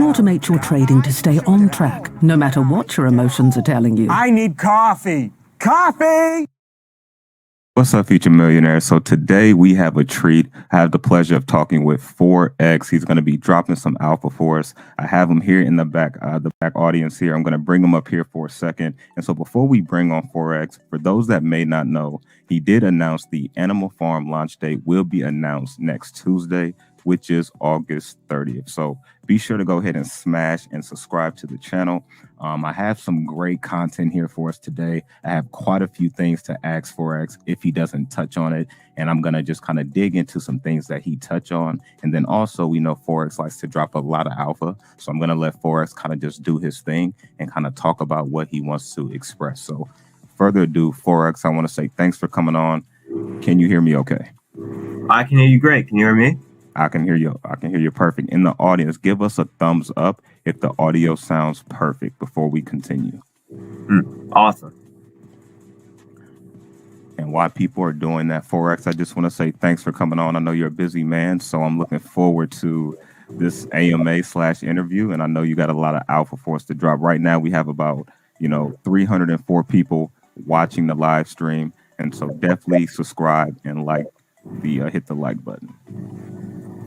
automate your trading to stay on track, no matter what your emotions are telling you. I need coffee. Coffee! What's up, future millionaires? So today we have a treat. I have the pleasure of talking with Forex. He's going to be dropping some alpha for us. I have him here in the back audience here. I'm going to bring him up here for a second. And so before we bring on Forex, for those that may not know, he did announce the Animal Farm launch date will be announced next Tuesday, which is August 30th. So be sure to go ahead and smash and subscribe to the channel. I have some great content here for us today. I have quite a few things to ask Forex if he doesn't touch on it. And I'm going to just kind of dig into some things that he touch on. And then also, we know Forex likes to drop a lot of alpha. So I'm going to let Forex kind of just do his thing and kind of talk about what he wants to express. So further ado, Forex, I want to say thanks for coming on. Can you hear me okay? I can hear you great. Can you hear me? I can hear you. I can hear you perfect. In the audience, give us a thumbs up if the audio sounds perfect before we continue. Awesome. And while people are doing that, Forex, I just want to say thanks for coming on. I know you're a busy man, so I'm looking forward to this AMA/interview. And I know you got a lot of alpha for us to drop. Right now, we have about 304 people watching the live stream, and so definitely subscribe and hit the like button.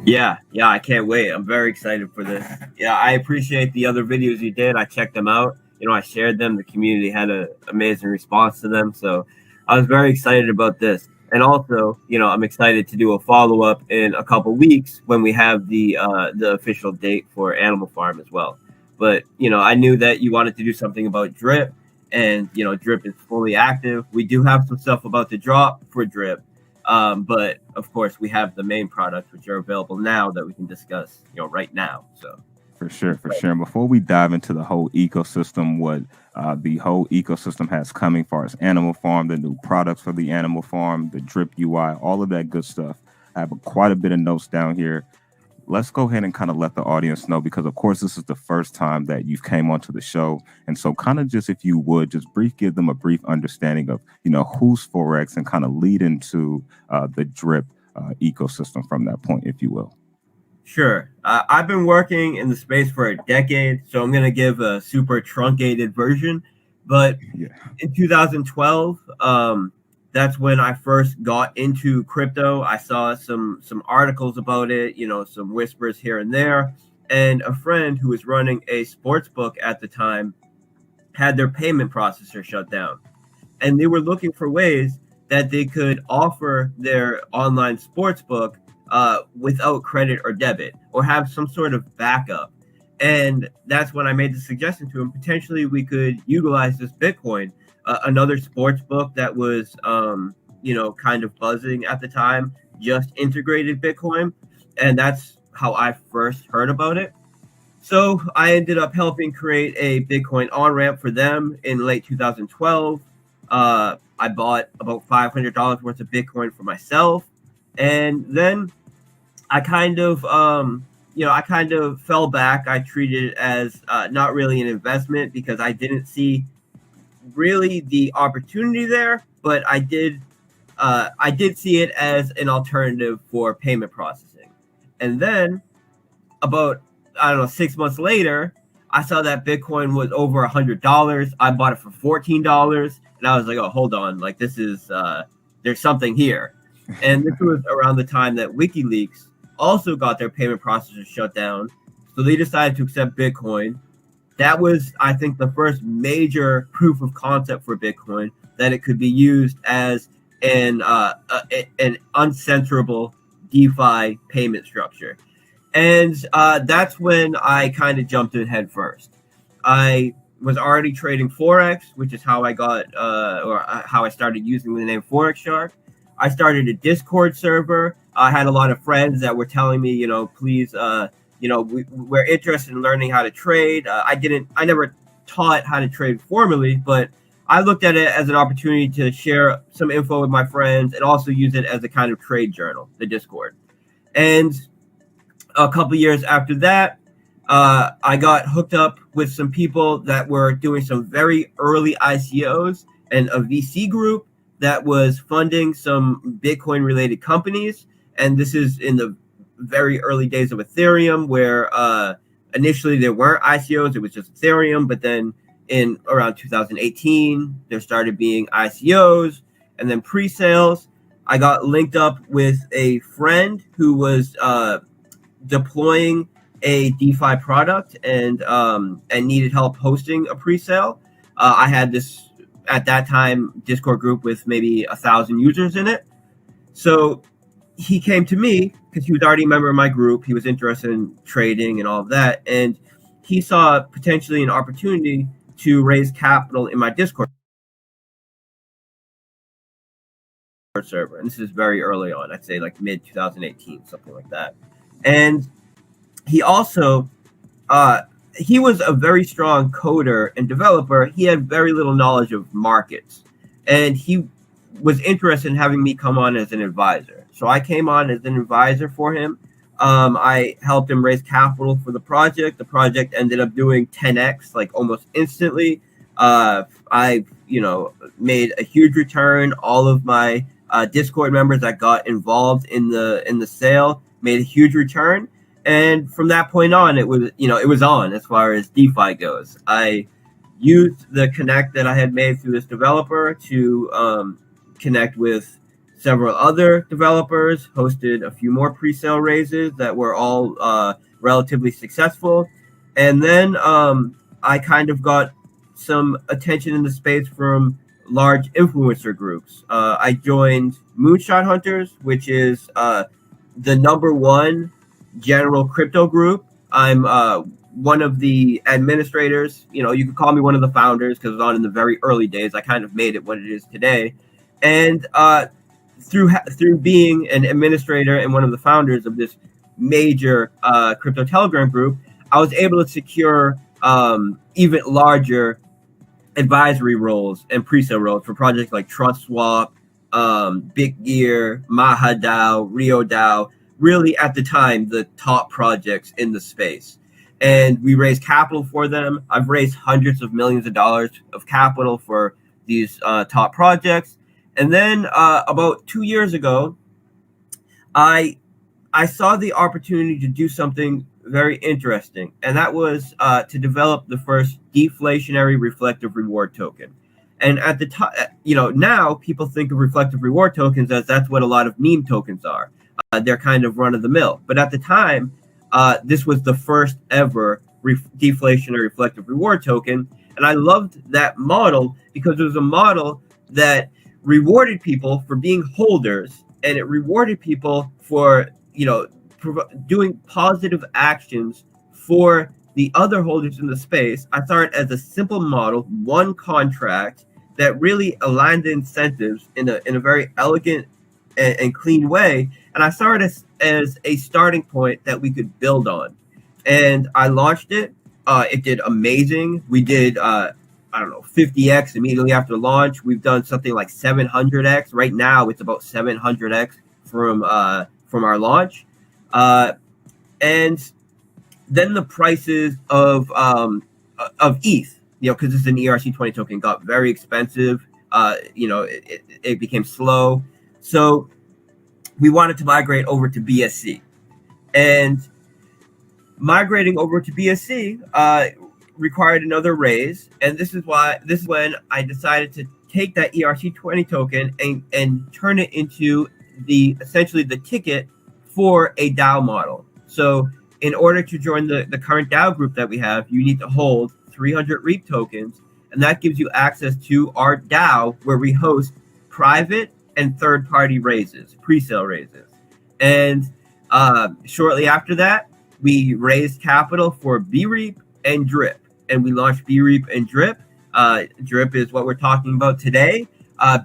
Yeah, I can't wait. I'm very excited for this. Yeah, I appreciate the other videos you did. I checked them out. I shared them. The community had an amazing response to them. So I was very excited about this. And also, I'm excited to do a follow-up in a couple weeks when we have the official date for Animal Farm as well. But, I knew that you wanted to do something about drip, and, drip is fully active. We do have some stuff about to drop for drip. But of course, we have the main products which are available now that we can discuss, right now. So for sure. And before we dive into the whole ecosystem, what the whole ecosystem has coming for us, Animal Farm, the new products for the Animal Farm, the drip UI, all of that good stuff. I have quite a bit of notes down here. Let's go ahead and kind of let the audience know, because of course this is the first time that you've came onto the show. And so kind of just, if you would just give them a brief understanding of, who's Forex, and kind of lead into the drip ecosystem from that point, if you will. Sure. I've been working in the space for a decade, so I'm going to give a super truncated version. But in 2012, that's when I first got into crypto. I saw some articles about it, some whispers here and there. And a friend who was running a sports book at the time had their payment processor shut down. And they were looking for ways that they could offer their online sports book without credit or debit, or have some sort of backup. And that's when I made the suggestion to him, potentially we could utilize this Bitcoin. Another sports book that was, kind of buzzing at the time, just integrated Bitcoin. And that's how I first heard about it. So I ended up helping create a Bitcoin on-ramp for them in late 2012. I bought about $500 worth of Bitcoin for myself. And then I kind of fell back. I treated it as not really an investment, because I didn't see really the opportunity there, but I did see it as an alternative for payment processing. And then about 6 months later, I saw that Bitcoin was over $100. I bought it for $14, and I was like, oh, hold on, like this is there's something here. And this was around the time that WikiLeaks also got their payment processor shut down, so they decided to accept Bitcoin. That was, I think, the first major proof of concept for Bitcoin, that it could be used as an uncensorable DeFi payment structure. And that's when I kind of jumped in head first. I was already trading Forex, which is how I got, how I started using the name Forex Shark. I started a Discord server. I had a lot of friends that were telling me, please, we're interested in learning how to trade. I never taught how to trade formally, but I looked at it as an opportunity to share some info with my friends and also use it as a kind of trade journal, the Discord. And a couple years after that, I got hooked up with some people that were doing some very early ICOs, and a VC group that was funding some Bitcoin related companies. And this is in the very early days of Ethereum, where initially there weren't ICOs, it was just Ethereum, but then in around 2018, there started being ICOs and then pre-sales. I got linked up with a friend who was deploying a DeFi product and needed help hosting a pre-sale. I had this, at that time, Discord group with maybe 1,000 users in it. So he came to me because he was already a member of my group. He was interested in trading and all of that. And he saw potentially an opportunity to raise capital in my Discord server. And this is very early on. I'd say like mid 2018, something like that. And he also, he was a very strong coder and developer. He had very little knowledge of markets. And he was interested in having me come on as an advisor. So I came on as an advisor for him. I helped him raise capital for the project. The project ended up doing 10x, like almost instantly. I, made a huge return. All of my Discord members that got involved in the sale made a huge return. And from that point on, it was on as far as DeFi goes. I used the connect that I had made through this developer to connect with several other developers, hosted a few more pre-sale raises that were all relatively successful. And then I kind of got some attention in the space from large influencer groups. I joined Moonshot Hunters, which is the #1 general crypto group. I'm one of the administrators. You could call me one of the founders because I was on in the very early days. I kind of made it what it is today. And through being an administrator and one of the founders of this major crypto Telegram group, I was able to secure even larger advisory roles and pre-sale roles for projects like TrustSwap, Big Gear, MahaDAO, RioDAO, really at the time, the top projects in the space. And we raised capital for them. I've raised hundreds of millions of dollars of capital for these top projects. And then about 2 years ago, I saw the opportunity to do something very interesting, and that was to develop the first deflationary reflective reward token. And at the time, now people think of reflective reward tokens as that's what a lot of meme tokens are. They're kind of run of the mill. But at the time, this was the first ever deflationary reflective reward token. And I loved that model because it was a model that rewarded people for being holders, and it rewarded people for, doing positive actions for the other holders in the space. I saw it as a simple model, one contract that really aligned the incentives in a very elegant and clean way. And I saw it as a starting point that we could build on. And I launched it. It did amazing. We did, 50x immediately after launch. We've done something like 700x. Right now, it's about 700x from our launch. And then the prices of ETH, because it's an ERC20 token, got very expensive. It became slow. So we wanted to migrate over to BSC. And migrating over to BSC required another raise. And this is when I decided to take that ERC20 token and turn it into essentially the ticket for a DAO model. So in order to join the current DAO group that we have, you need to hold 300 REAP tokens, and that gives you access to our DAO where we host private and third-party raises, pre-sale raises. And shortly after that, we raised capital for BREAP and DRIP, and we launched BREAP and DRIP. DRIP is what we're talking about today.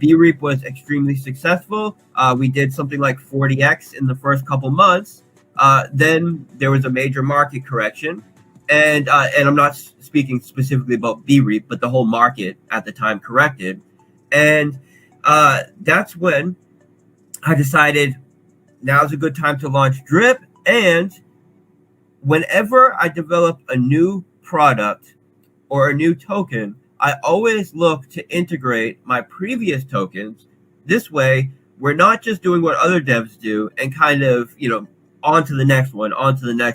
BREAP was extremely successful. We did something like 40x in the first couple months. Then there was a major market correction, and I'm not speaking specifically about BREAP, but the whole market at the time corrected. And that's when I decided now's a good time to launch DRIP. And whenever I develop a new product or a new token, I always look to integrate my previous tokens. This way, we're not just doing what other devs do and kind of, on to the next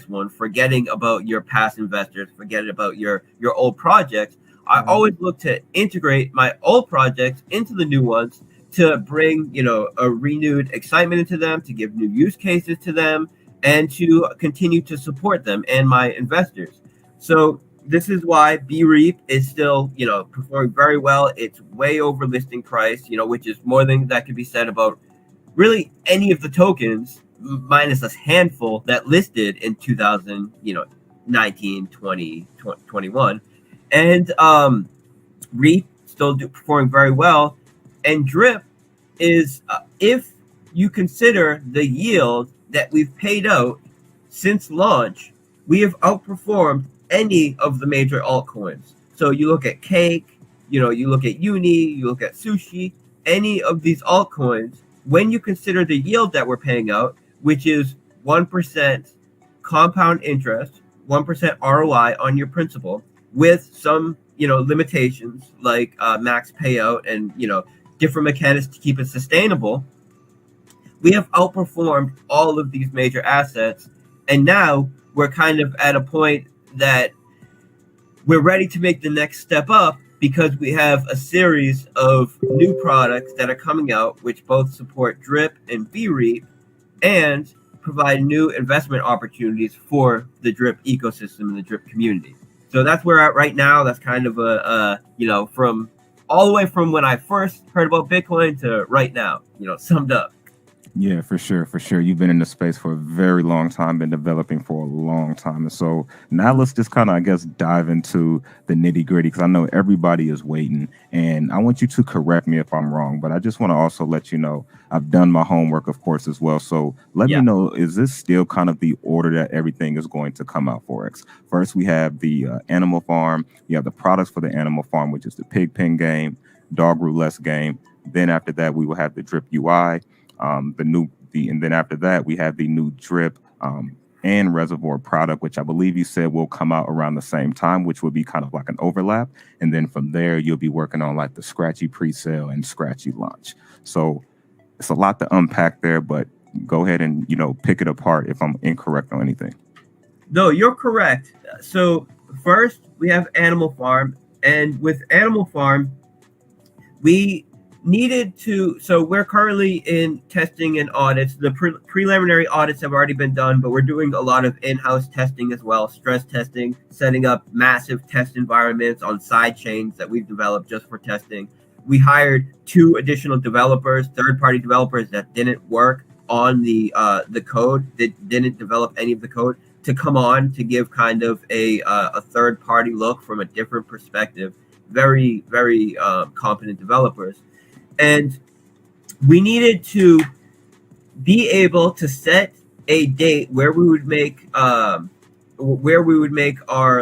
one, forgetting about your past investors, forgetting about your old projects. I always look to integrate my old projects into the new ones to bring, a renewed excitement into them, to give new use cases to them, and to continue to support them and my investors. So this is why BREAP is still, performing very well. It's way over listing price, which is more than that could be said about really any of the tokens, minus a handful that listed in 2019, 20, 21. And REAP still performing very well. And DRIP is, if you consider the yield that we've paid out since launch, we have outperformed any of the major altcoins. So you look at Cake, you look at Uni, you look at Sushi, any of these altcoins, when you consider the yield that we're paying out, which is 1% compound interest, 1% ROI on your principal, with some, limitations like max payout and, different mechanics to keep it sustainable, we have outperformed all of these major assets. And now we're kind of at a point that we're ready to make the next step up, because we have a series of new products that are coming out, which both support DRIP and BREAP and provide new investment opportunities for the DRIP ecosystem and the DRIP community. So that's where we're at right now. That's kind of from all the way from when I first heard about Bitcoin to right now, summed up. Yeah, for sure. You've been in the space for a very long time, been developing for a long time. And so now let's just kind of, I guess, dive into the nitty gritty, because I know everybody is waiting. And I want you to correct me if I'm wrong, but I just want to also let you know I've done my homework, of course, as well. So let me know, is this still kind of the order that everything is going to come out, Forex? First, we have the animal farm. You have the products for the animal farm, which is the pig pen game, dog roulette game. Then after that, we will have the drip UI. And then after that, we have the new drip and reservoir product, which I believe you said will come out around the same time, which would be kind of like an overlap. And then from there, you'll be working on like the Scratchy pre-sale and Scratchy launch. So it's a lot to unpack there, but go ahead and, pick it apart if I'm incorrect on anything. No, you're correct. So first, we have Animal Farm. And with Animal Farm, we needed to, so we're currently in testing and audits. The preliminary audits have already been done, but we're doing a lot of in-house testing as well, stress testing, setting up massive test environments on side chains that we've developed just for testing. We hired 2 additional developers, third-party developers that didn't work on the code, that didn't develop any of the code, to come on to give kind of a third-party look from a different perspective. Very, very competent developers. And we needed to be able to set a date where we would make our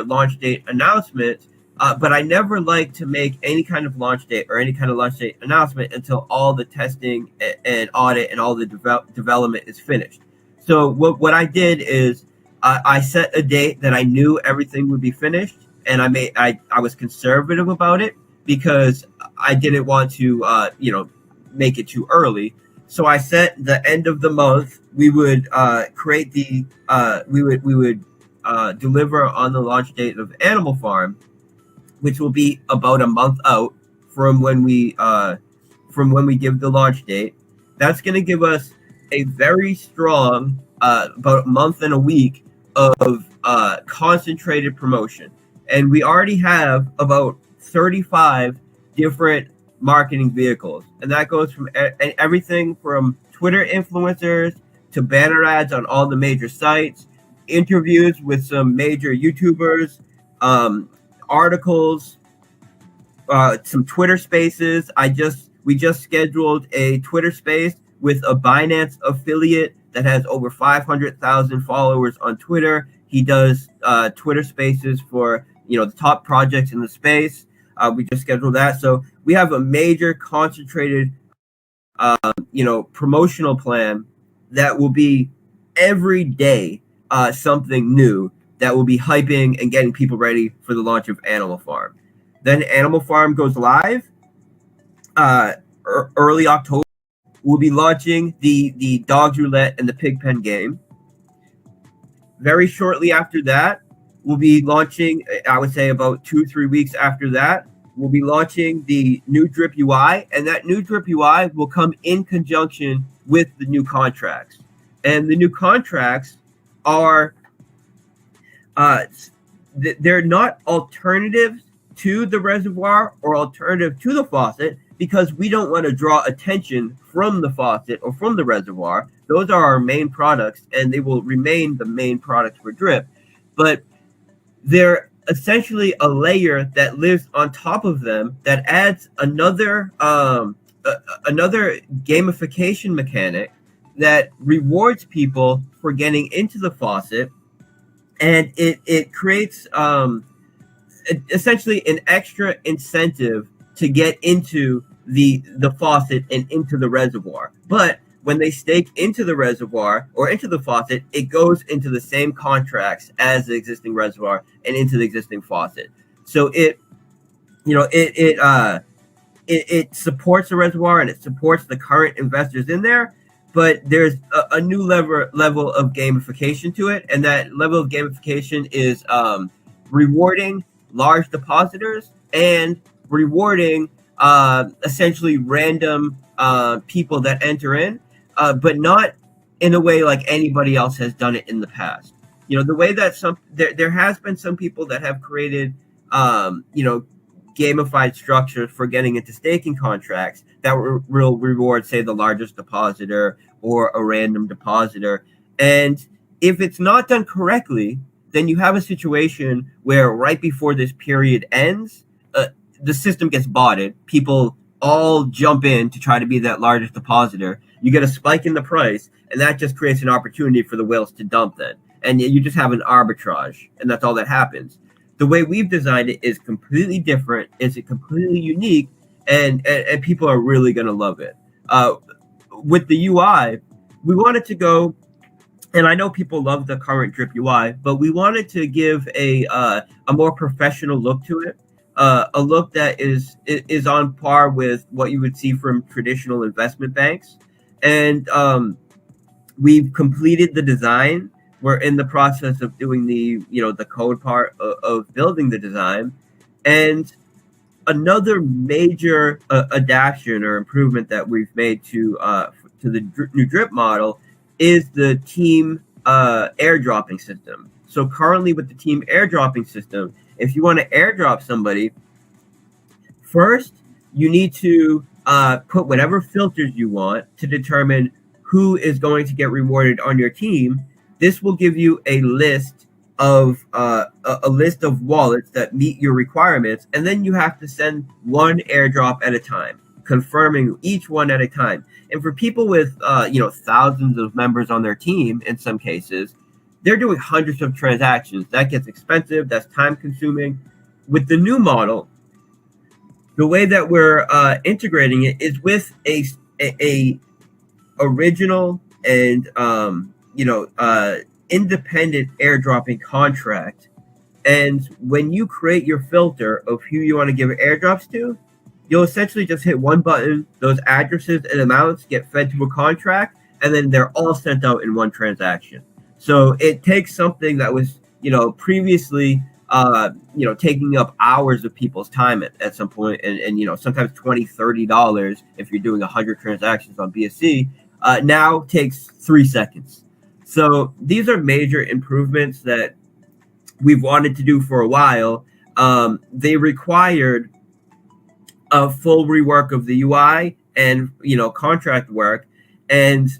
launch date announcement. But I never like to make any kind of launch date or any kind of launch date announcement until all the testing and audit and all the development is finished. So what I did is I set a date that I knew everything would be finished, and I was conservative about it, because I didn't want to, make it too early. So I set the end of the month. We would create the, we would deliver on the launch date of Animal Farm, which will be about a month out from when we give the launch date. That's going to give us a very strong, about a month and a week of concentrated promotion. And we already have about 35 different marketing vehicles, and that goes from everything from Twitter influencers to banner ads on all the major sites, interviews with some major YouTubers, articles, some Twitter spaces. We just scheduled a Twitter space with a Binance affiliate that has over 500,000 followers on Twitter. He does Twitter spaces for the top projects in the space. We just scheduled that. So we have a major concentrated, promotional plan that will be every day something new that will be hyping and getting people ready for the launch of Animal Farm. Then Animal Farm goes live early October. We'll be launching the Dogs Roulette and the Pig Pen game. very shortly after that, we'll be launching, I would say about 2-3 weeks after that, we'll be launching the new drip UI, and that new drip UI will come in conjunction with the new contracts. And the new contracts are they're not alternatives to the reservoir or alternative to the faucet, because we don't want to draw attention from the faucet or from the reservoir. Those are our main products, and they will remain the main products for drip. But they're essentially a layer that lives on top of them that adds another gamification mechanic that rewards people for getting into the faucet, and it creates essentially an extra incentive to get into the faucet and into the reservoir. But when they stake into the reservoir or into the faucet, it goes into the same contracts as the existing reservoir and into the existing faucet. So it supports the reservoir and it supports the current investors in there, but there's a new level of gamification to it, and that level of gamification is rewarding large depositors and rewarding essentially random people that enter in, but not in a way like anybody else has done it in the past. The way that there has been some people that have created gamified structures for getting into staking contracts that will reward, say, the largest depositor or a random depositor. And if it's not done correctly, then you have a situation where right before this period ends, the system gets botted. People all jump in to try to be that largest depositor. You get a spike in the price, and that just creates an opportunity for the whales to dump then. And you just have an arbitrage, and that's all that happens. The way we've designed it is completely different. It's completely unique, and people are really going to love it. With the UI, we wanted to go, and I know people love the current drip UI, but we wanted to give a more professional look to it. A look that is on par with what you would see from traditional investment banks. And we've completed the design. We're in the process of doing the code part of building the design. And another major adaptation or improvement that we've made to the new drip model is the team airdropping system. So currently with the team airdropping system, if you want to airdrop somebody, first you need to put whatever filters you want to determine who is going to get rewarded on your team. This will give you a list of wallets that meet your requirements, and then you have to send one airdrop at a time, confirming each one at a time. And for people with thousands of members on their team, in some cases, they're doing hundreds of transactions. That gets expensive. That's time consuming. With the new model, the way that we're integrating it is with a original and independent airdropping contract. And when you create your filter of who you want to give airdrops to, you'll essentially just hit one button. Those addresses and amounts get fed to a contract, and then they're all sent out in one transaction. So it takes something that was, previously, taking up hours of people's time at some point, and sometimes $20, $30 if you're doing 100 transactions on BSC, now takes 3 seconds. So these are major improvements that we've wanted to do for a while. They required a full rework of the UI and contract work, and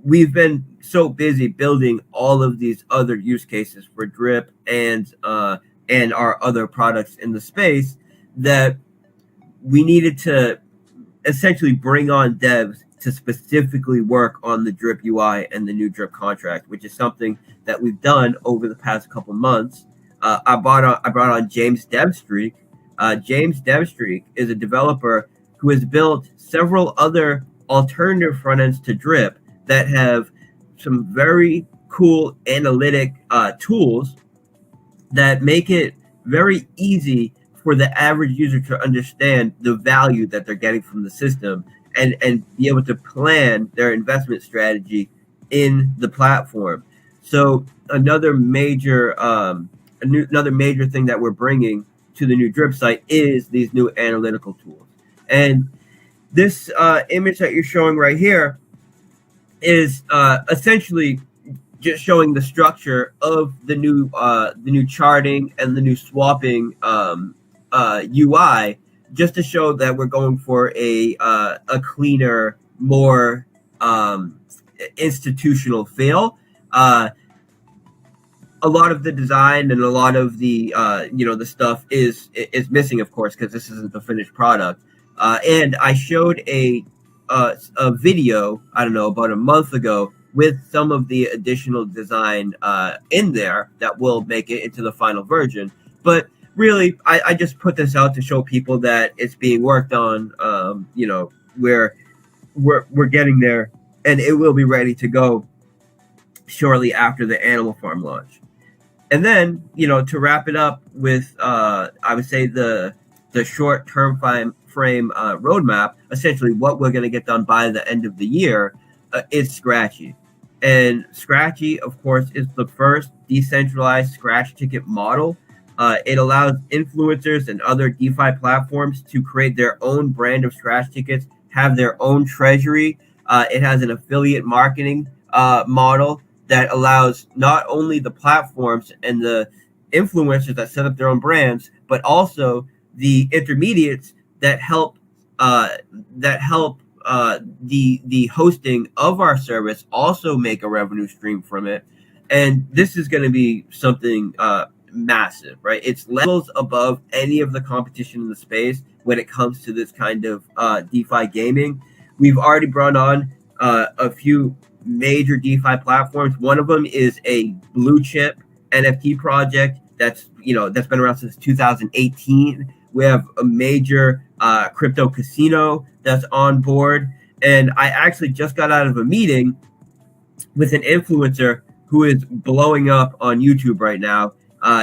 we've been so busy building all of these other use cases for drip and our other products in the space that we needed to essentially bring on devs to specifically work on the drip UI and the new drip contract, which is something that we've done over the past couple months. I brought on James Devstreak. James Devstreak is a developer who has built several other alternative front ends to drip that have some very cool analytic tools that make it very easy for the average user to understand the value that they're getting from the system and be able to plan their investment strategy in the platform. So another major thing that we're bringing to the new drip site is these new analytical tools. And this image that you're showing right here is essentially just showing the structure of the new charting and the new swapping UI, just to show that we're going for a cleaner, more institutional feel. A lot of the design and a lot of the the stuff is missing, of course, because this isn't the finished product. And I showed a video, I don't know, about a month ago, with some of the additional design in there that will make it into the final version. But really, I just put this out to show people that it's being worked on. We're getting there, and it will be ready to go shortly after the Animal Farm launch. And then, to wrap it up with, I would say the short-term frame roadmap, essentially what we're going to get done by the end of the year, is Scratchy. And Scratchy, of course, is the first decentralized scratch ticket model. It allows influencers and other DeFi platforms to create their own brand of scratch tickets, have their own treasury. It has an affiliate marketing model that allows not only the platforms and the influencers that set up their own brands, but also the intermediates that help the hosting of our service also make a revenue stream from it. And this is going to be something massive, right? It's levels above any of the competition in the space when it comes to this kind of DeFi gaming. We've already brought on a few major DeFi platforms. One of them is a blue chip NFT project that's been around since 2018. We have a major crypto casino that's on board. And I actually just got out of a meeting with an influencer who is blowing up on YouTube right now.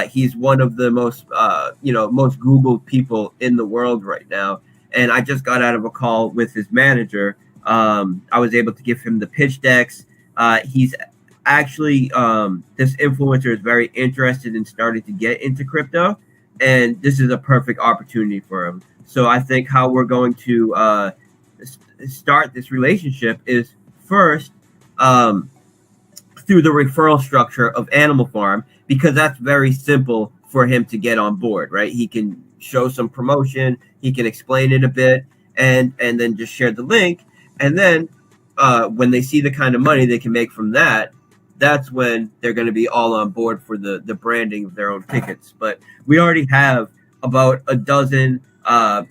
He's one of the most Googled people in the world right now. And I just got out of a call with his manager. I was able to give him the pitch decks. He's actually, this influencer is very interested in starting to get into crypto, and this is a perfect opportunity for him. So I think how we're going to start this relationship is first through the referral structure of Animal Farm, because that's very simple for him to get on board, right? He can show some promotion, he can explain it a bit, and then just share the link. And then when they see the kind of money they can make from that, that's when they're going to be all on board for the branding of their own tickets. But we already have about a dozen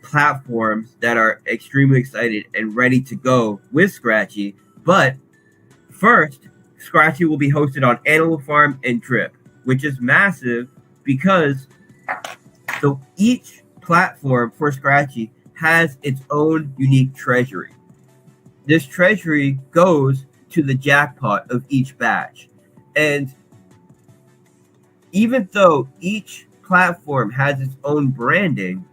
platforms that are extremely excited and ready to go with Scratchy. But first, Scratchy will be hosted on Animal Farm and Drip, which is massive because each platform for Scratchy has its own unique treasury. This treasury goes to the jackpot of each batch. And even though each platform has its own branding,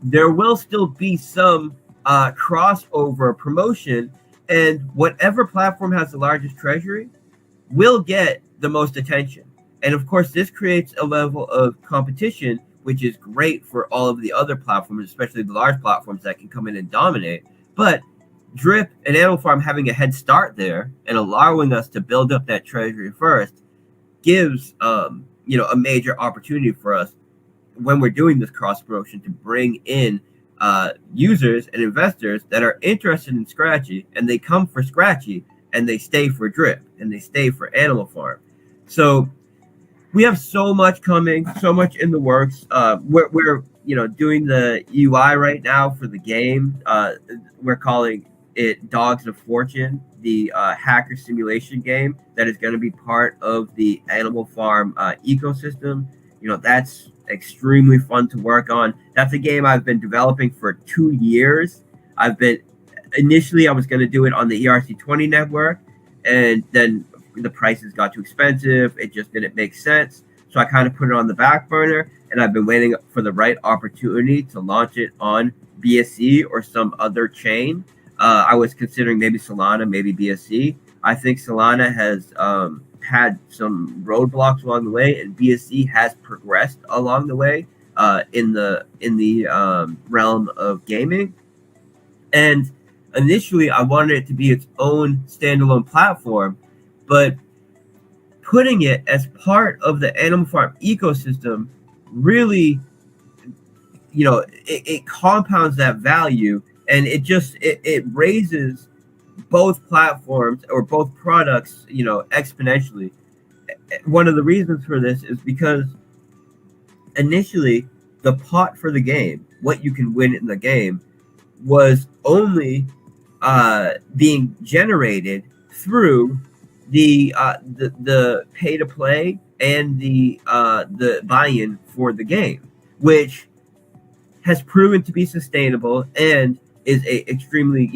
there will still be some crossover promotion, and whatever platform has the largest treasury will get the most attention. And of course, this creates a level of competition, which is great for all of the other platforms, especially the large platforms that can come in and dominate. But Drip and Animal Farm having a head start there and allowing us to build up that treasury first gives a major opportunity for us when we're doing this cross promotion to bring in users and investors that are interested in Scratchy, and they come for Scratchy and they stay for Drip and they stay for Animal Farm. So we have so much coming, so much in the works. We're doing the UI right now for the game. We're calling it Dogs of Fortune, the hacker simulation game that is going to be part of the Animal Farm ecosystem. That's extremely fun to work on. That's a game I've been developing for 2 years. Initially I was going to do it on the ERC20 network, and then the prices got too expensive. It just didn't make sense. So I kind of put it on the back burner, and I've been waiting for the right opportunity to launch it on BSC or some other chain. I was considering maybe Solana, maybe BSC. I think Solana has had some roadblocks along the way, and BSC has progressed along the way in the realm of gaming. And initially, I wanted it to be its own standalone platform, but putting it as part of the Animal Farm ecosystem really, it compounds that value, and it raises both platforms or both products, exponentially. One of the reasons for this is because initially the pot for the game, what you can win in the game, was only being generated through the pay to play and the buy-in for the game, which has proven to be sustainable and is a extremely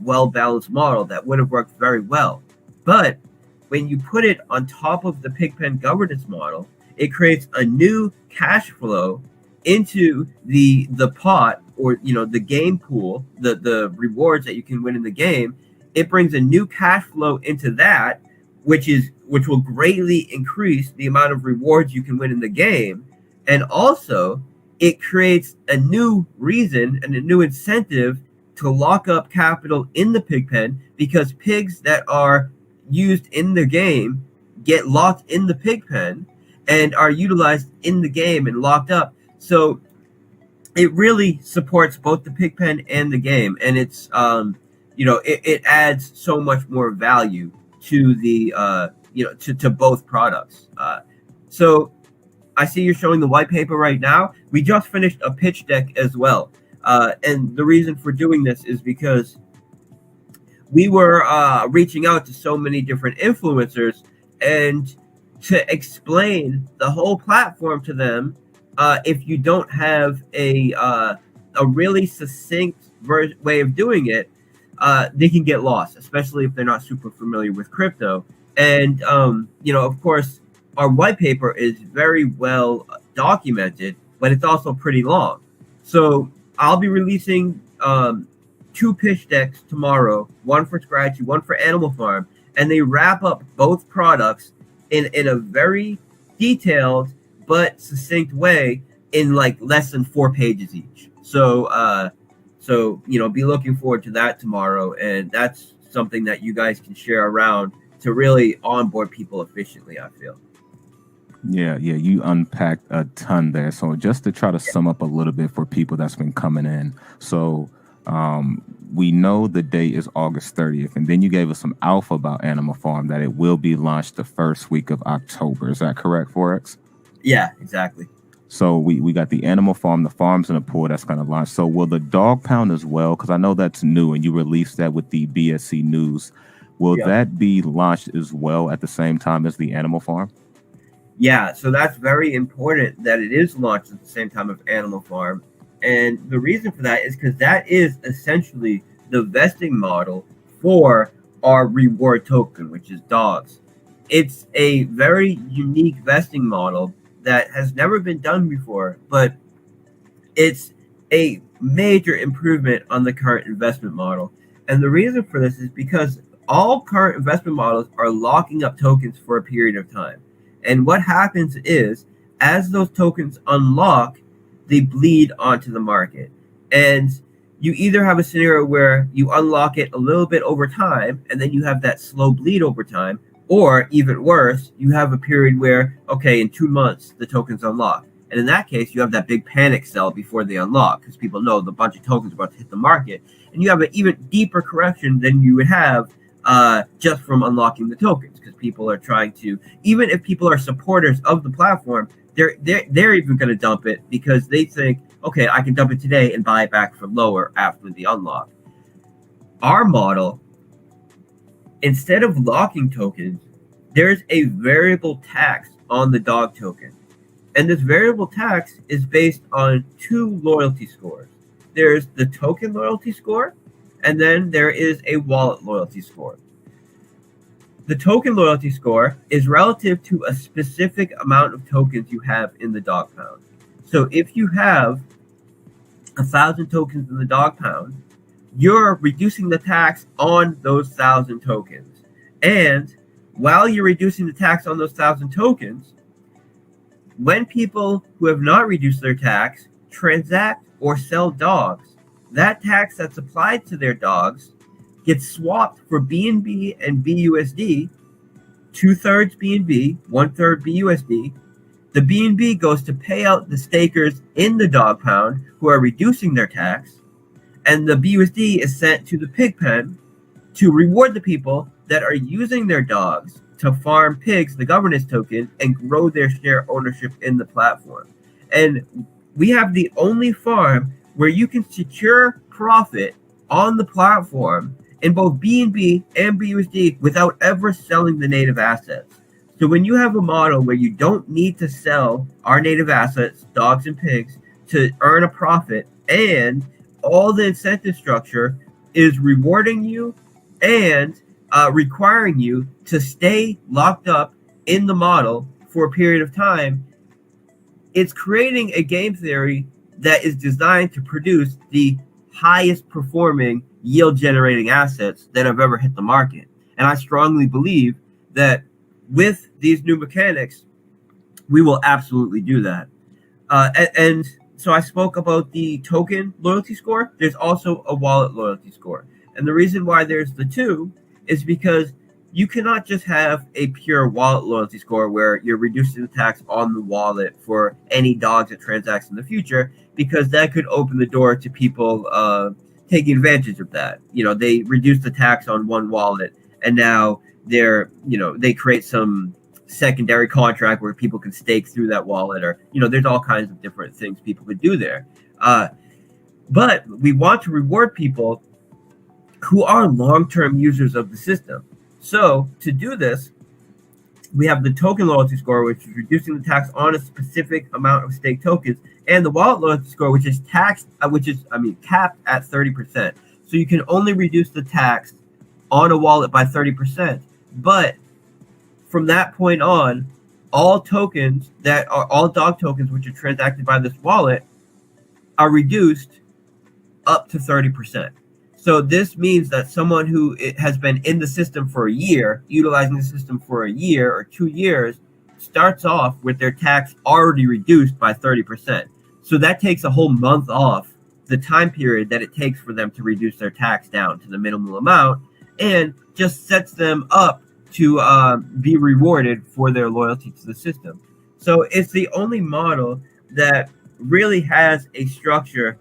well balanced model that would have worked very well. But when you put it on top of the Pigpen governance model, it creates a new cash flow into the pot, or the game pool, the rewards that you can win in the game. It brings a new cash flow into that, which will greatly increase the amount of rewards you can win in the game. And also it creates a new reason and a new incentive to lock up capital in the pig pen, because pigs that are used in the game get locked in the pig pen and are utilized in the game and locked up. So it really supports both the pig pen and the game, and it's it adds so much more value to the to both products. So I see you're showing the white paper right now. We just finished a pitch deck as well, and the reason for doing this is because we were reaching out to so many different influencers, and to explain the whole platform to them, if you don't have a really succinct way of doing it, they can get lost, especially if they're not super familiar with crypto. And of course, our white paper is very well documented, but it's also pretty long. So I'll be releasing 2 pitch decks tomorrow, one for Scratchy, one for Animal Farm, and they wrap up both products in a very detailed but succinct way in like less than 4 pages each. So be looking forward to that tomorrow, and that's something that you guys can share around to really onboard people efficiently, I feel. Yeah, you unpacked a ton there. So just to try to sum up a little bit for people that's been coming in. So we know the date is August 30th, and then you gave us some alpha about Animal Farm that it will be launched the first week of October. Is that correct, Forex? Yeah, exactly. So we got the Animal Farm, the farms in the pool that's going to launch. So will the dog pound as well? Because I know that's new, and you released that with the BSC news. Will that be launched as well at the same time as the Animal Farm? Yeah, so that's very important that it is launched at the same time of Animal Farm. And the reason for that is because that is essentially the vesting model for our reward token, which is dogs. It's a very unique vesting model that has never been done before, but it's a major improvement on the current investment model. And the reason for this is because all current investment models are locking up tokens for a period of time. And what happens is, as those tokens unlock, they bleed onto the market. And you either have a scenario where you unlock it a little bit over time, and then you have that slow bleed over time, or even worse, you have a period where, okay, in 2 months, the tokens unlock. And in that case, you have that big panic sell before they unlock, because people know the bunch of tokens are about to hit the market. And you have an even deeper correction than you would have just from unlocking the tokens, because people are trying to, even if people are supporters of the platform, they're even going to dump it because they think, okay, I can dump it today and buy it back for lower after the unlock. Our model, instead of locking tokens, there's a variable tax on the dog token. And this variable tax is based on 2 loyalty scores. There's the token loyalty score, and then there is a wallet loyalty score. The token loyalty score is relative to a specific amount of tokens you have in the dog pound. So if you have 1,000 tokens in the dog pound, you're reducing the tax on those 1,000 tokens. And while you're reducing the tax on those 1,000 tokens, when people who have not reduced their tax transact or sell dogs, that tax that's applied to their dogs gets swapped for BNB and BUSD, 2/3 BNB, 1/3 BUSD. The BNB goes to pay out the stakers in the dog pound who are reducing their tax, and the BUSD is sent to the pig pen to reward the people that are using their dogs to farm pigs, the governance token, and grow their share ownership in the platform. And we have the only farm where you can secure profit on the platform in both BNB and BUSD without ever selling the native assets. So when you have a model where you don't need to sell our native assets, dogs and pigs, to earn a profit, and all the incentive structure is rewarding you and requiring you to stay locked up in the model for a period of time, it's creating a game theory that is designed to produce the highest performing yield generating assets that have ever hit the market. And I strongly believe that with these new mechanics, we will absolutely do that. And so I spoke about the token loyalty score. There's also a wallet loyalty score. And the reason why there's the two is because you cannot just have a pure wallet loyalty score where you're reducing the tax on the wallet for any dogs that transacts in the future, because that could open the door to people taking advantage of that. You know, they reduce the tax on one wallet, and now they create some secondary contract where people can stake through that wallet, or there's all kinds of different things people could do there. But we want to reward people who are long-term users of the system. So to do this, we have the token loyalty score, which is reducing the tax on a specific amount of stake tokens, and the wallet loyalty score, which is capped at 30%. So you can only reduce the tax on a wallet by 30%. But from that point on, all tokens that are all dog tokens which are transacted by this wallet are reduced up to 30%. So this means that someone who has been in the system for a year, utilizing the system for a year or 2 years, starts off with their tax already reduced by 30%. So that takes a whole month off the time period that it takes for them to reduce their tax down to the minimal amount, and just sets them up to be rewarded for their loyalty to the system. So it's the only model that really has a structure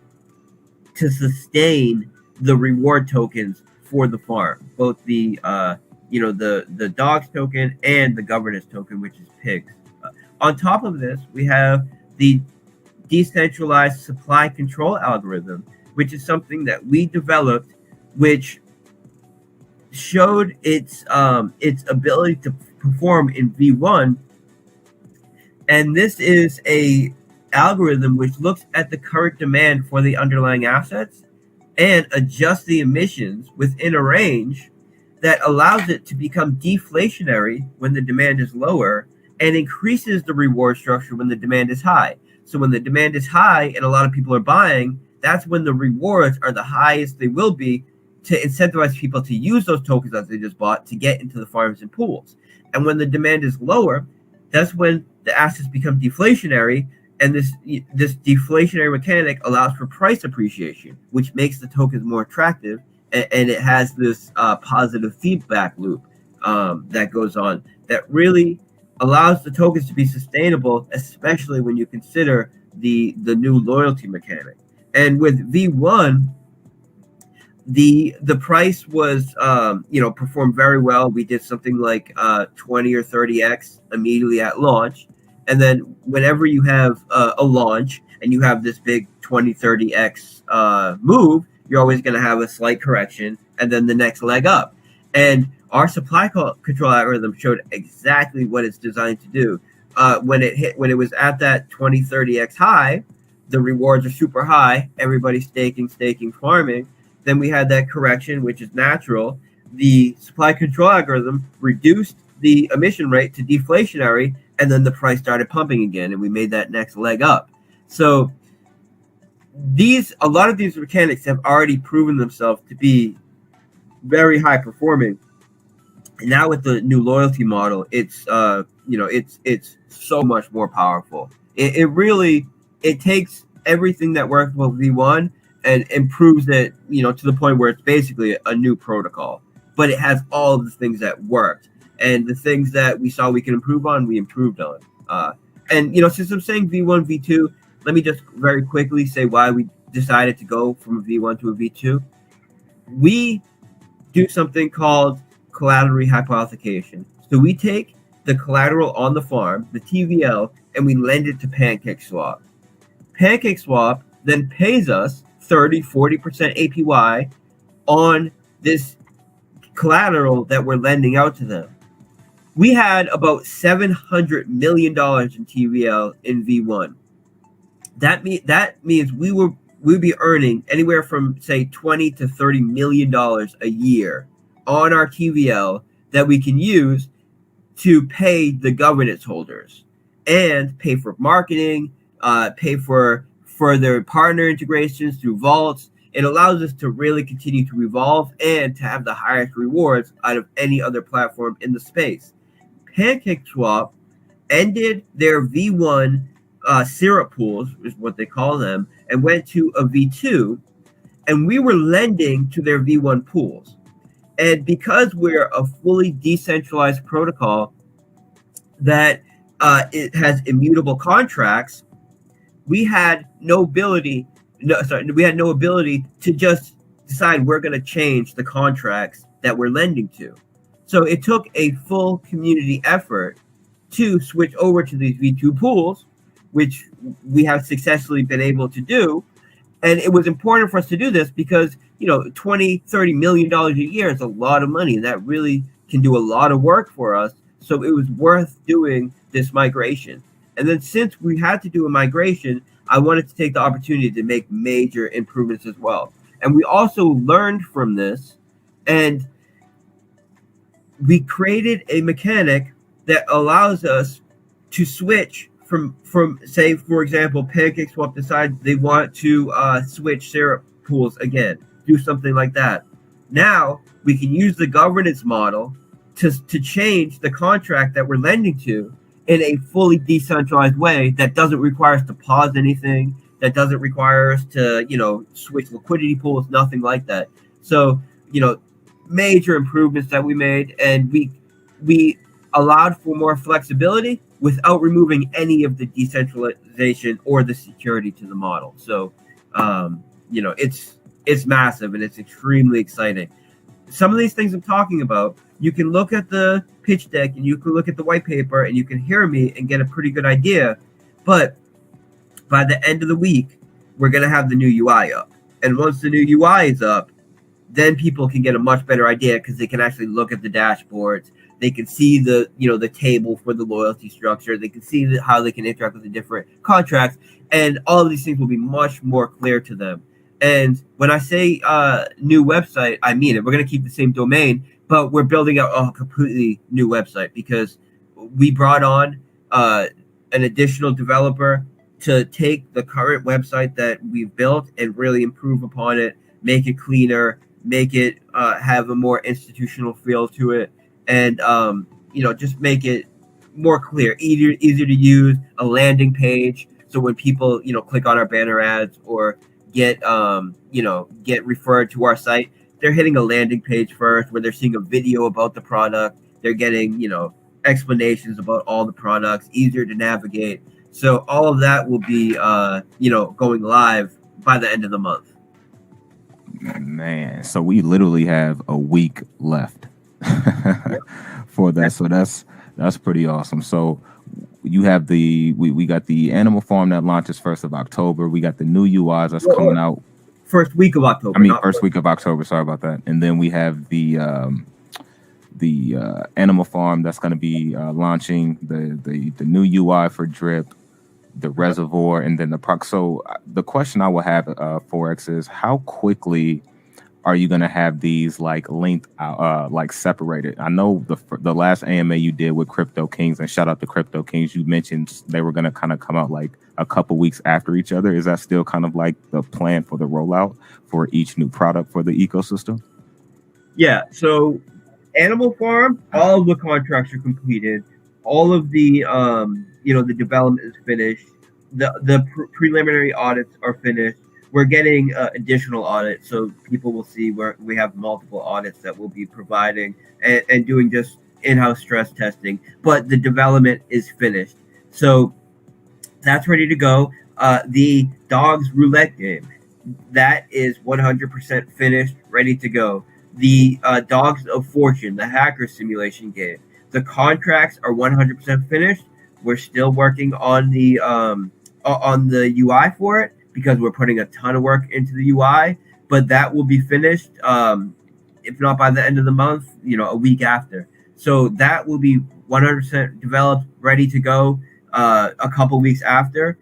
to sustain the reward tokens for the farm, both the dogs token and the governance token, which is pigs. On top of this, we have the decentralized supply control algorithm, which is something that we developed, which showed its ability to perform in V1. And this is a algorithm which looks at the current demand for the underlying assets and adjusts the emissions within a range that allows it to become deflationary when the demand is lower, and increases the reward structure when the demand is high. So when the demand is high and a lot of people are buying, that's when the rewards are the highest they will be, to incentivize people to use those tokens that they just bought to get into the farms and pools. And when the demand is lower, that's when the assets become deflationary, and this deflationary mechanic allows for price appreciation, which makes the tokens more attractive, and it has this positive feedback loop that goes on that really allows the tokens to be sustainable, especially when you consider the new loyalty mechanic. And with V1, the price was performed very well. We did something like 20 or 30x immediately at launch. And then whenever you have a launch and you have this big 20, 30x move, you're always going to have a slight correction and then the next leg up. And our supply control algorithm showed exactly what it's designed to do. When it was at that 20, 30x high, the rewards are super high. Everybody's staking, farming. Then we had that correction, which is natural. The supply control algorithm reduced the emission rate to deflationary, and then the price started pumping again, and we made that next leg up. So a lot of these mechanics have already proven themselves to be very high performing. And now with the new loyalty model, it's it's so much more powerful. It really it takes everything that worked with V1 and improves it, to the point where it's basically a new protocol. But it has all of the things that worked, and the things that we saw we can improve on, we improved on. And since I'm saying V1, V2, let me just very quickly say why we decided to go from a V1 to a V2. We do something called collateral hypothecation. So we take the collateral on the farm, the TVL, and we lend it to PancakeSwap. PancakeSwap then pays us 30-40% APY on this collateral that we're lending out to them. We had about $700 million in TVL in V1. That means we'd be earning anywhere from, say, $20 to $30 million a year on our TVL that we can use to pay the governance holders and pay for marketing, pay for further partner integrations through vaults. It allows us to really continue to evolve and to have the highest rewards out of any other platform in the space. PancakeSwap ended their V1 syrup pools, is what they call them, and went to a V2, and we were lending to their V1 pools. And because we're a fully decentralized protocol that it has immutable contracts, we had no ability to just decide we're going to change the contracts that we're lending to. So it took a full community effort to switch over to these V2 pools, which we have successfully been able to do. And it was important for us to do this because, $20-30 million a year is a lot of money, and that really can do a lot of work for us. So it was worth doing this migration. And then since we had to do a migration, I wanted to take the opportunity to make major improvements as well. And we also learned from this, and we created a mechanic that allows us to switch from say, for example, PancakeSwap decides they want to switch syrup pools again, do something like that. Now we can use the governance model to change the contract that we're lending to in a fully decentralized way that doesn't require us to pause anything, that doesn't require us to, switch liquidity pools, nothing like that. So, major improvements that we made, and we allowed for more flexibility without removing any of the decentralization or the security to the model. So, it's massive and it's extremely exciting. Some of these things I'm talking about, you can look at the pitch deck and you can look at the white paper and you can hear me and get a pretty good idea. But by the end of the week, we're going to have the new UI up. And once the new UI is up, then people can get a much better idea because they can actually look at the dashboards. They can see the table for the loyalty structure. They can see how they can interact with the different contracts. And all of these things will be much more clear to them. And when I say new website, I mean it. We're going to keep the same domain, but we're building out a completely new website because we brought on an additional developer to take the current website that we've built and really improve upon it, make it cleaner, make it have a more institutional feel to it, and just make it more clear, easier to use, a landing page. So when people click on our banner ads or get referred to our site, they're hitting a landing page first where they're seeing a video about the product. They're getting explanations about all the products, easier to navigate. So all of that will be going live by the end of the month. Man, so we literally have a week left for that. So that's pretty awesome. So you have we got the animal farm that launches 1st of October. We got the new UIs that's coming out first week of October. First week of October. Sorry about that. And then we have the animal farm that's going to be launching the new UI for drip, the reservoir, and then the proc. So the question I will have Forex is, how quickly are you going to have these linked out, separated? I know the last AMA you did with Crypto Kings, and shout out to Crypto Kings, you mentioned they were going to kind of come out a couple weeks after each other. Is that still kind of the plan for the rollout for each new product for the ecosystem? Yeah. So Animal Farm, all of the contracts are completed. All of the the development is finished. The preliminary audits are finished. We're getting additional audits, so people will see where we have multiple audits that we'll be providing and doing just in-house stress testing. But the development is finished, so that's ready to go. The dogs roulette game, that is 100% finished, ready to go. The Dogs of Fortune, the hacker simulation game, the contracts are 100% finished. We're still working on the UI for it because we're putting a ton of work into the UI, but that will be finished, if not by the end of the month, a week after. So that will be 100% developed, ready to go a couple weeks after.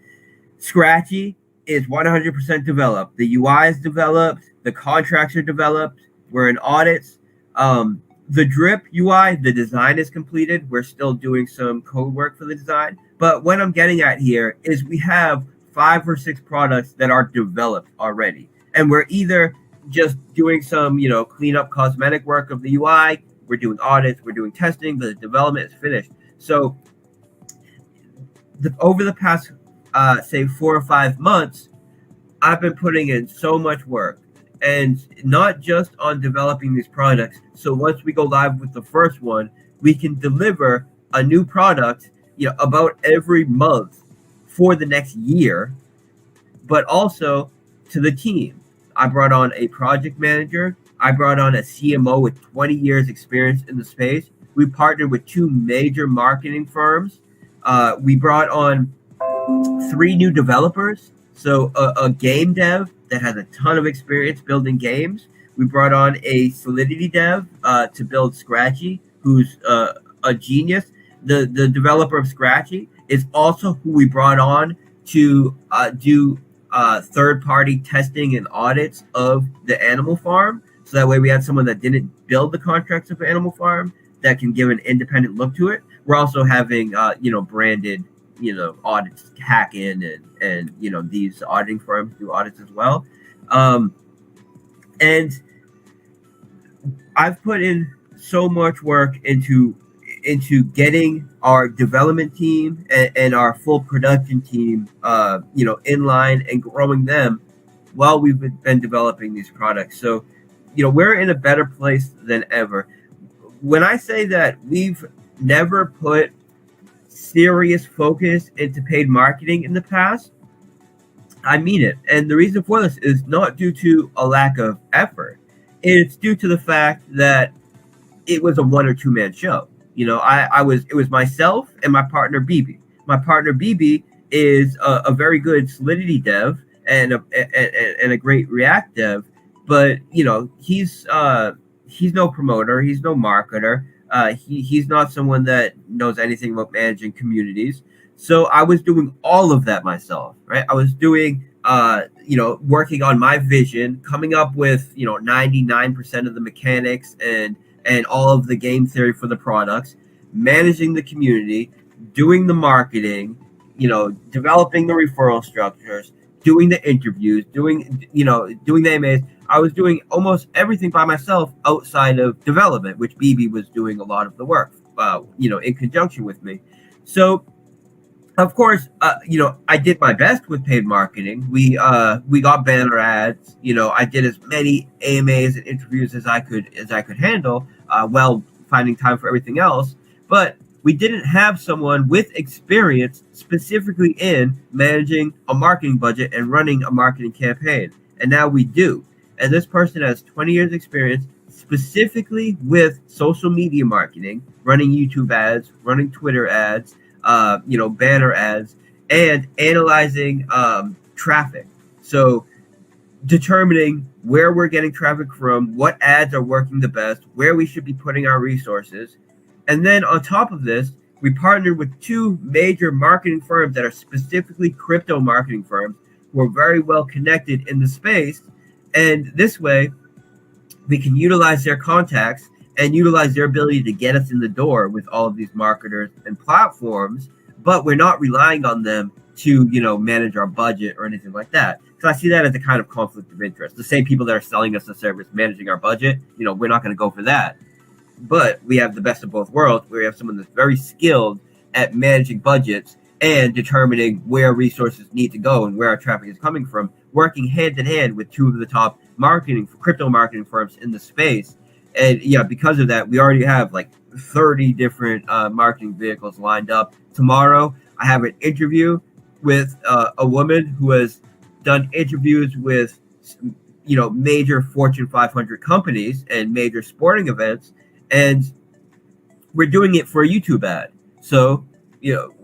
Scratchy is 100% developed. The UI is developed. The contracts are developed. We're in audits. The drip UI, the design is completed. We're still doing some code work for the design. But what I'm getting at here is we have 5 or 6 products that are developed already. And we're either just doing some, cleanup cosmetic work of the UI. We're doing audits. We're doing testing. The development is finished. So over the past, say, 4 or 5 months, I've been putting in so much work, and not just on developing these products. So once we go live with the first one, we can deliver a new product, about every month for the next year, but also to the team. I brought on a project manager. I brought on a CMO with 20 years experience in the space. We partnered with 2 major marketing firms. We brought on 3 new developers. So a game dev that has a ton of experience building games. We brought on a Solidity dev to build Scratchy, who's a genius. The developer of Scratchy is also who we brought on to do third-party testing and audits of the Animal Farm. So that way we had someone that didn't build the contracts of Animal Farm that can give an independent look to it. We're also having branded audits hack in and these auditing firms do audits as well. And I've put in so much work into getting our development team and our full production team in line and growing them while we've been developing these products. So we're in a better place than ever. When I say that we've never put serious focus into paid marketing in the past, I mean it. And the reason for this is not due to a lack of effort. It's due to the fact that it was a 1 or 2 man show. It was myself and my partner BB. My partner BB is a very good Solidity dev and a great React dev, but he's no promoter, he's no marketer. He's not someone that knows anything about managing communities. So I was doing all of that myself, right? I was doing, working on my vision, coming up with, 99% of the mechanics and all of the game theory for the products, managing the community, doing the marketing, developing the referral structures, doing the interviews, doing the AMAs. I was doing almost everything by myself outside of development, which BB was doing a lot of the work, in conjunction with me. So, of course, I did my best with paid marketing. We got banner ads. I did as many AMAs and interviews as I could handle, while finding time for everything else. But we didn't have someone with experience specifically in managing a marketing budget and running a marketing campaign. And now we do. And this person has 20 years experience specifically with social media marketing, running YouTube ads, running Twitter ads, banner ads, and analyzing traffic. So determining where we're getting traffic from, what ads are working the best, where we should be putting our resources. And then on top of this, we partnered with 2 major marketing firms that are specifically crypto marketing firms who are very well connected in the space. And this way, we can utilize their contacts and utilize their ability to get us in the door with all of these marketers and platforms, but we're not relying on them to, manage our budget or anything like that. So I see that as a kind of conflict of interest. The same people that are selling us the service, managing our budget, we're not going to go for that. but we have the best of both worlds, where we have someone that's very skilled at managing budgets and determining where resources need to go and where our traffic is coming from, working hand in hand with two of the top crypto marketing firms in the space. And yeah, because of that, we already have like 30 different marketing vehicles lined up. Tomorrow, I have an interview with a woman who has done interviews with, major Fortune 500 companies and major sporting events, and we're doing it for a YouTube ad. So,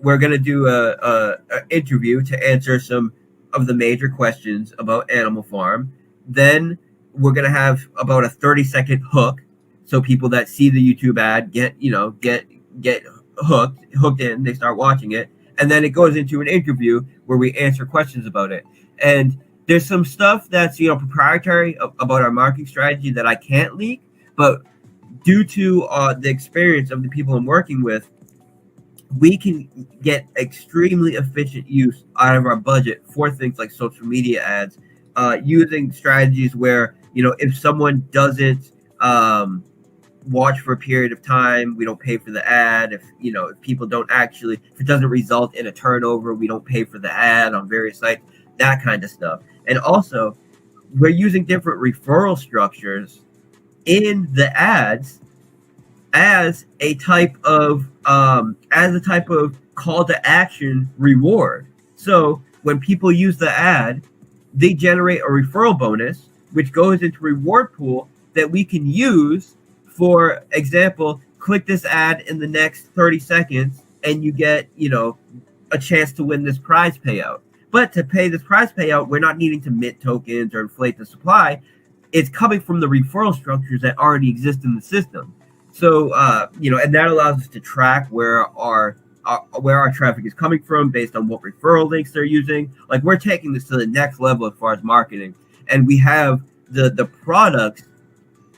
we're going to do a interview to answer some of the major questions about Animal Farm. Then we're going to have about a 30-second hook, so people that see the YouTube ad get hooked in, they start watching it, and then it goes into an interview where we answer questions about it. And there's some stuff that's proprietary about our marketing strategy that I can't leak, but due to the experience of the people I'm working with, we can get extremely efficient use out of our budget for things like social media ads, using strategies where if someone doesn't watch for a period of time, we don't pay for the ad. If people don't if it doesn't result in a turnover, we don't pay for the ad on various sites, that kind of stuff. And also, we're using different referral structures in the ads as a type of call to action reward. So when people use the ad, they generate a referral bonus, which goes into reward pool that we can use. For example, click this ad in the next 30 seconds and you get, a chance to win this prize payout. But to pay this prize payout, we're not needing to mint tokens or inflate the supply. It's coming from the referral structures that already exist in the system. So, and that allows us to track where our traffic is coming from based on what referral links they're using. Like, we're taking this to the next level as far as marketing. And we have the products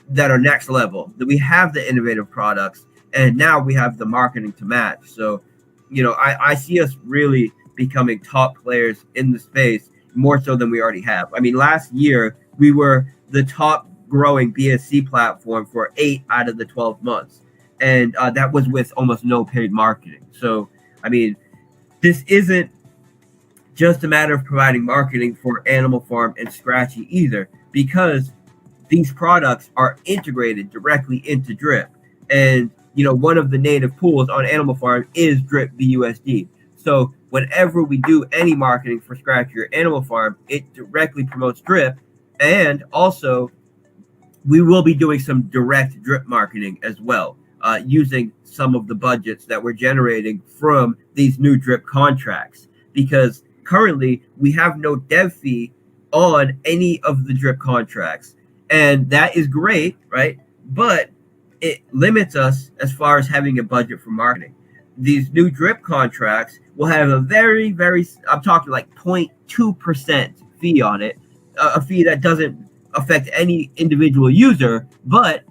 that are next level, that we have the innovative products, and now we have the marketing to match. So, I see us really becoming top players in the space, more so than we already have. I mean, last year we were the top growing BSC platform for 8 out of the 12 months, and that was with almost no paid marketing. So, I mean, this isn't just a matter of providing marketing for Animal Farm and Scratchy either, because these products are integrated directly into Drip. And, one of the native pools on Animal Farm is Drip BUSD. So whenever we do any marketing for Scratchy or Animal Farm, it directly promotes Drip. And also, we will be doing some direct Drip marketing as well, using some of the budgets that we're generating from these new Drip contracts. Because currently, we have no dev fee on any of the Drip contracts. And that is great, right? But it limits us as far as having a budget for marketing. These new Drip contracts will have a very, very, I'm talking like 0.2% fee on it, a fee that doesn't affect any individual user, but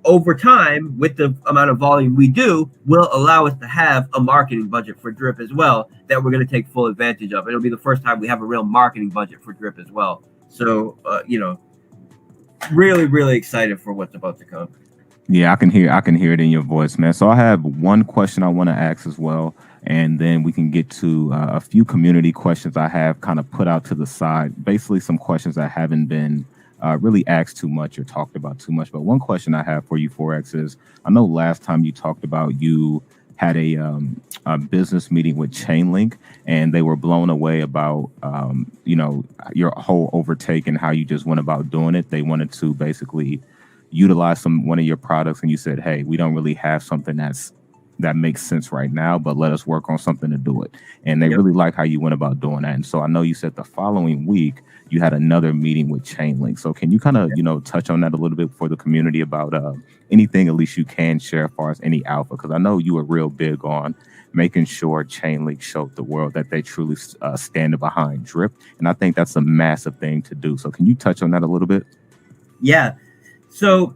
over time, with the amount of volume we do, will allow us to have a marketing budget for Drip as well that we're going to take full advantage of. It'll be the first time we have a real marketing budget for Drip as well. So, really, really excited for what's about to come. Yeah, I can hear it in your voice, man. So I have one question I want to ask as well, and then we can get to a few community questions I have kind of put out to the side. Basically, some questions that haven't been really asked too much or talked about too much. But one question I have for you, Forex, is I know last time you talked about you had a business meeting with Chainlink, and they were blown away about your whole overtake and how you just went about doing it. They wanted to basically utilize one of your products, and you said, hey, we don't really have something that makes sense right now, but let us work on something to do it. And they really like how you went about doing that. And so I know you said the following week you had another meeting with Chainlink. So can you kind of touch on that a little bit for the community about anything at least you can share as far as any alpha? Because I know you were real big on making sure Chainlink showed the world that they truly stand behind Drip, and I think that's a massive thing to do. So can you touch on that a little bit? Yeah. So,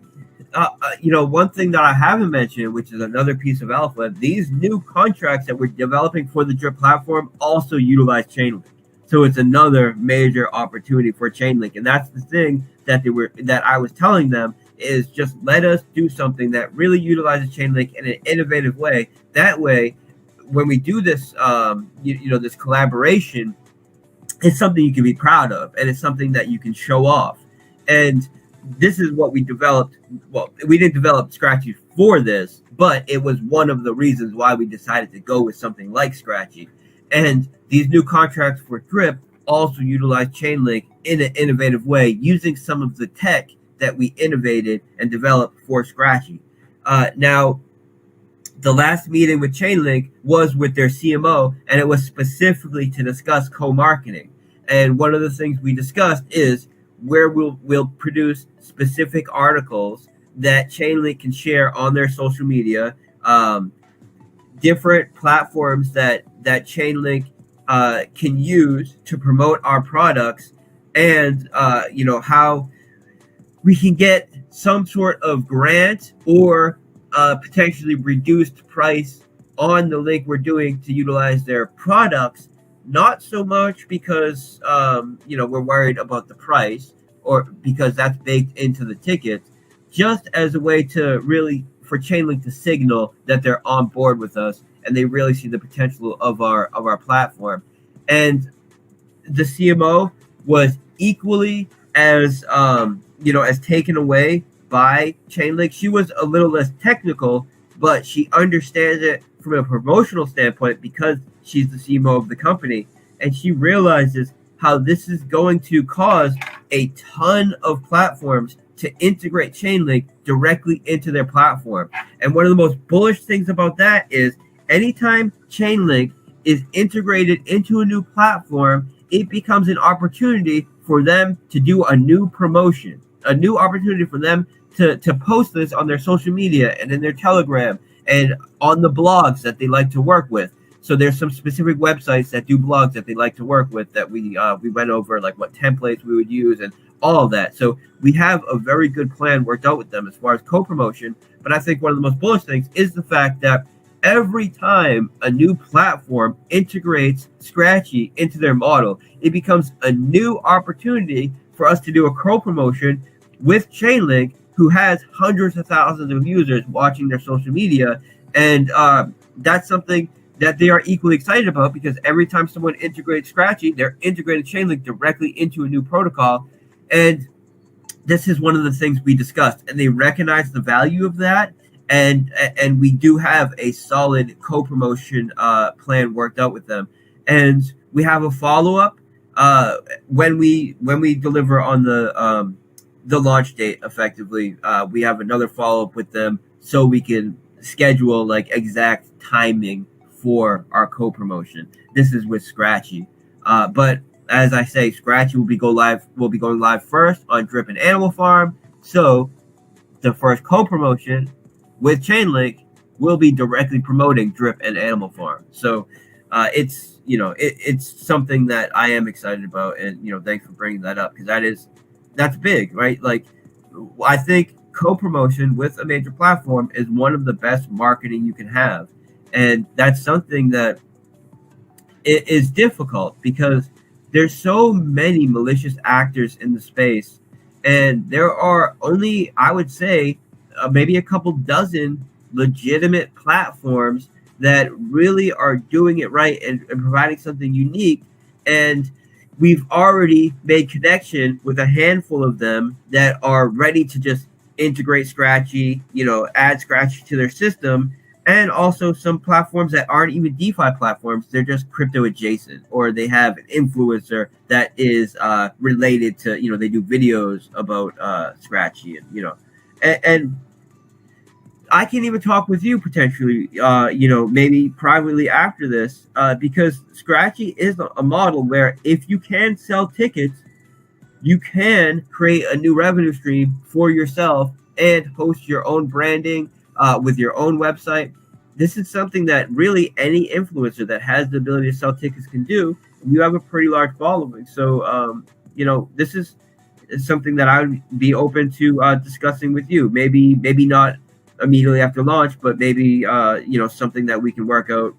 one thing that I haven't mentioned, which is another piece of alpha, these new contracts that we're developing for the Drip platform also utilize Chainlink. So it's another major opportunity for Chainlink. And that's the thing that I was telling them, is just let us do something that really utilizes Chainlink in an innovative way. That way, when we do this, this collaboration, it's something you can be proud of, and it's something that you can show off. And this is what we developed. Well, we didn't develop Scratchy for this, but it was one of the reasons why we decided to go with something like Scratchy. And these new contracts for Drip also utilize Chainlink in an innovative way, using some of the tech that we innovated and developed for Scratchy. Now, the last meeting with Chainlink was with their CMO, and it was specifically to discuss co-marketing. And one of the things we discussed is where we'll produce specific articles that Chainlink can share on their social media, different platforms that Chainlink can use to promote our products, and how we can get some sort of grant or potentially reduced price on the link we're doing to utilize their products. Not so much because we're worried about the price, or because that's baked into the ticket, just as a way to really for Chainlink to signal that they're on board with us and they really see the potential of our platform. And the CMO was equally as as taken away by Chainlink. She was a little less technical, but she understands it from a promotional standpoint because she's the CMO of the company, and she realizes how this is going to cause a ton of platforms to integrate Chainlink directly into their platform. And one of the most bullish things about that is anytime Chainlink is integrated into a new platform, it becomes an opportunity for them to do a new promotion, a new opportunity for them to post this on their social media and in their Telegram and on the blogs that they like to work with. So there's some specific websites that do blogs that they like to work with that we went over, like what templates we would use and all of that. So we have a very good plan worked out with them as far as co-promotion. But I think one of the most bullish things is the fact that every time a new platform integrates Scratchy into their model, it becomes a new opportunity for us to do a co-promotion with Chainlink, who has hundreds of thousands of users watching their social media. And that's something that they are equally excited about, because every time someone integrates Scratchy, they're integrating Chainlink directly into a new protocol. And this is one of the things we discussed, and they recognize the value of that. And we do have a solid co-promotion plan worked out with them. And we have a follow-up when we deliver on the launch date effectively. We have another follow-up with them so we can schedule like exact timing for our co-promotion. This is with Scratchy, but as I say, Scratchy will be going live first on Drip and Animal Farm. So the first co-promotion with Chainlink will be directly promoting Drip and Animal Farm. So it's something that I am excited about, and thanks for bringing that up, because that's big, right? Like, I think co-promotion with a major platform is one of the best marketing you can have. And that's something that it is difficult because there's so many malicious actors in the space, and there are only, I would say, maybe a couple dozen legitimate platforms that really are doing it right and providing something unique. And we've already made connection with a handful of them that are ready to just integrate Scratchy, add Scratchy to their system. And also some platforms that aren't even DeFi platforms. They're just crypto adjacent, or they have an influencer that is related to, they do videos about Scratchy, and I can even talk with you potentially, maybe privately after this, because Scratchy is a model where if you can sell tickets, you can create a new revenue stream for yourself and host your own branding with your own website. This is something that really any influencer that has the ability to sell tickets can do. You have a pretty large following. So, this is something that I would be open to discussing with you. Maybe not immediately after launch, but maybe something that we can work out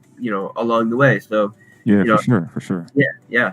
along the way. So yeah, for sure. Yeah.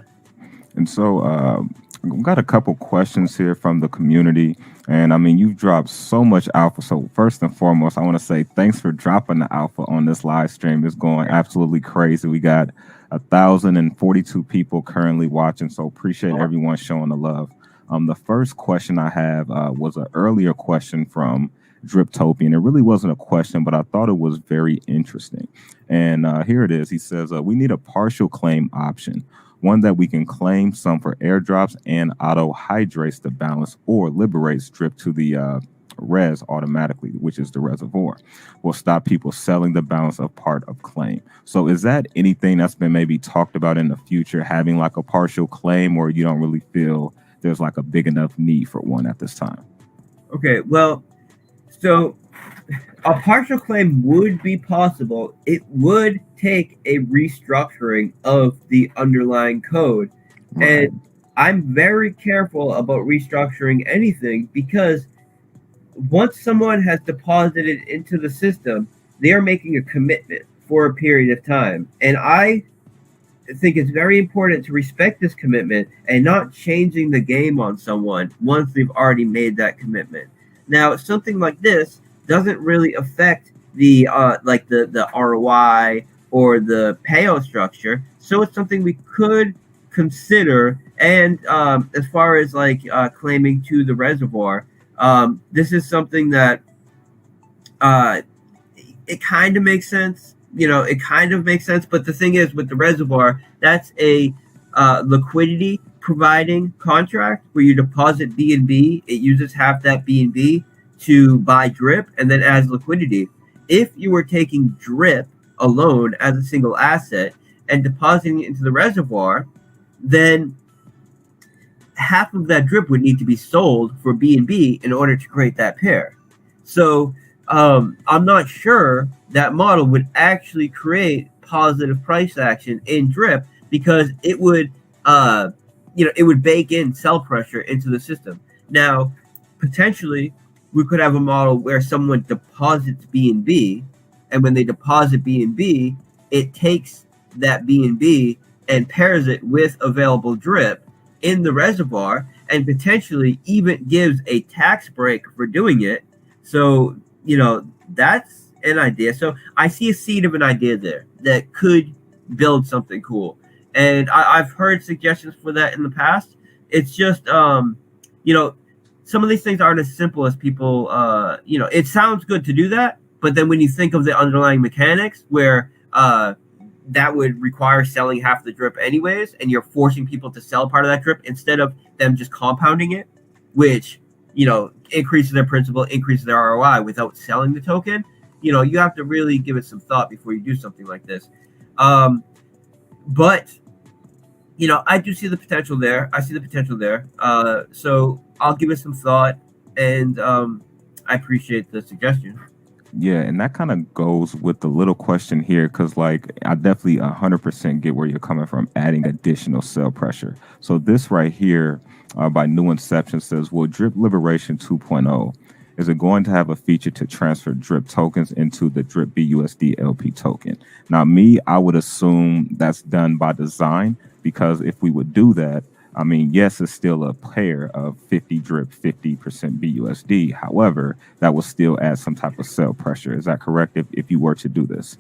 And so We've got a couple questions here from the community. And I mean, you've dropped so much alpha. So first and foremost, I want to say thanks for dropping the alpha on this live stream. It's going absolutely crazy. We got 1,042 people currently watching. So appreciate everyone showing the love. The first question I have was an earlier question from Driptopian. It really wasn't a question, but I thought it was very interesting. And here it is. He says, we need a partial claim option, one that we can claim some for airdrops and auto hydrates the balance or liberates drip to the res automatically, which is the reservoir. Will stop people selling the balance of part of claim. So is that anything that's been maybe talked about in the future, having like a partial claim, or you don't really feel there's like a big enough need for one at this time? Okay, well, so a partial claim would be possible. It would take a restructuring of the underlying code. Right. And I'm very careful about restructuring anything, because once someone has deposited into the system, they are making a commitment for a period of time. And I think it's very important to respect this commitment and not changing the game on someone once they've already made that commitment. Now, something like this doesn't really affect the the ROI or the payout structure, so it's something we could consider. And as far as claiming to the reservoir, this is something that it kind of makes sense. It kind of makes sense, but the thing is, with the reservoir, that's a liquidity providing contract where you deposit BNB. It uses half that BNB to buy drip and then adds liquidity. If you were taking drip alone as a single asset and depositing it into the reservoir, then half of that drip would need to be sold for BNB in order to create that pair. So I'm not sure that model would actually create positive price action in drip, because it would it would bake in sell pressure into the system. Now, potentially, we could have a model where someone deposits BNB, and when they deposit BNB, it takes that BNB and pairs it with available drip in the reservoir, and potentially even gives a tax break for doing it. So, that's an idea. So I see a seed of an idea there that could build something cool. And I've heard suggestions for that in the past. It's just, some of these things aren't as simple as people, it sounds good to do that. But then when you think of the underlying mechanics, where that would require selling half the drip anyways, and you're forcing people to sell part of that drip instead of them just compounding it, which, increases their principal, increases their ROI without selling the token, you have to really give it some thought before you do something like this. But, I do see the potential there. I see the potential there. So I'll give it some thought, and I appreciate the suggestion. Yeah, and that kind of goes with the little question here, because I definitely 100% get where you're coming from, adding additional sell pressure. So this right here by New Inception says, will Drip Liberation 2.0, is it going to have a feature to transfer drip tokens into the drip BUSD LP token? Now, I would assume that's done by design, because if we would do that, I mean, yes, it's still a pair of 50 drip, 50% BUSD. However, that will still add some type of sell pressure. Is that correct if you were to do this?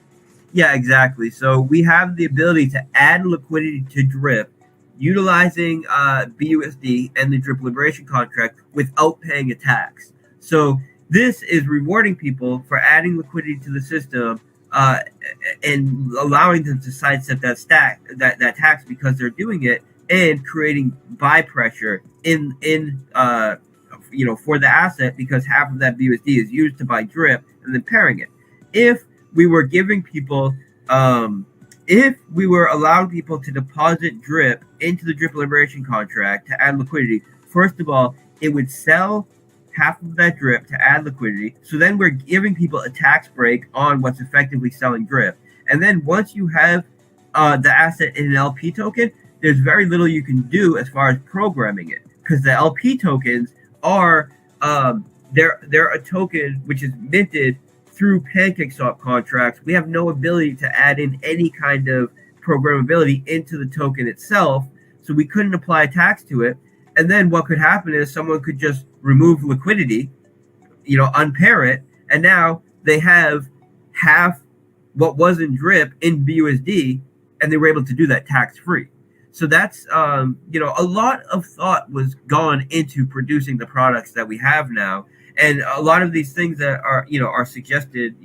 Yeah, exactly. So we have the ability to add liquidity to drip utilizing BUSD and the drip liberation contract without paying a tax. So this is rewarding people for adding liquidity to the system and allowing them to sidestep that tax because they're doing it, and creating buy pressure in for the asset, because half of that BUSD is used to buy drip and then pairing it. If we were giving people, if we were allowing people to deposit drip into the drip liberation contract to add liquidity, first of all, it would sell half of that drip to add liquidity. So then we're giving people a tax break on what's effectively selling drip. And then once you have the asset in an LP token, there's very little you can do as far as programming it, because the LP tokens are they're a token which is minted through PancakeSwap contracts. We have no ability to add in any kind of programmability into the token itself, so we couldn't apply a tax to it. And then what could happen is someone could just remove liquidity, unpair it, and now they have half what was in drip in BUSD, and they were able to do that tax free. So that's a lot of thought was gone into producing the products that we have now, and a lot of these things that are suggested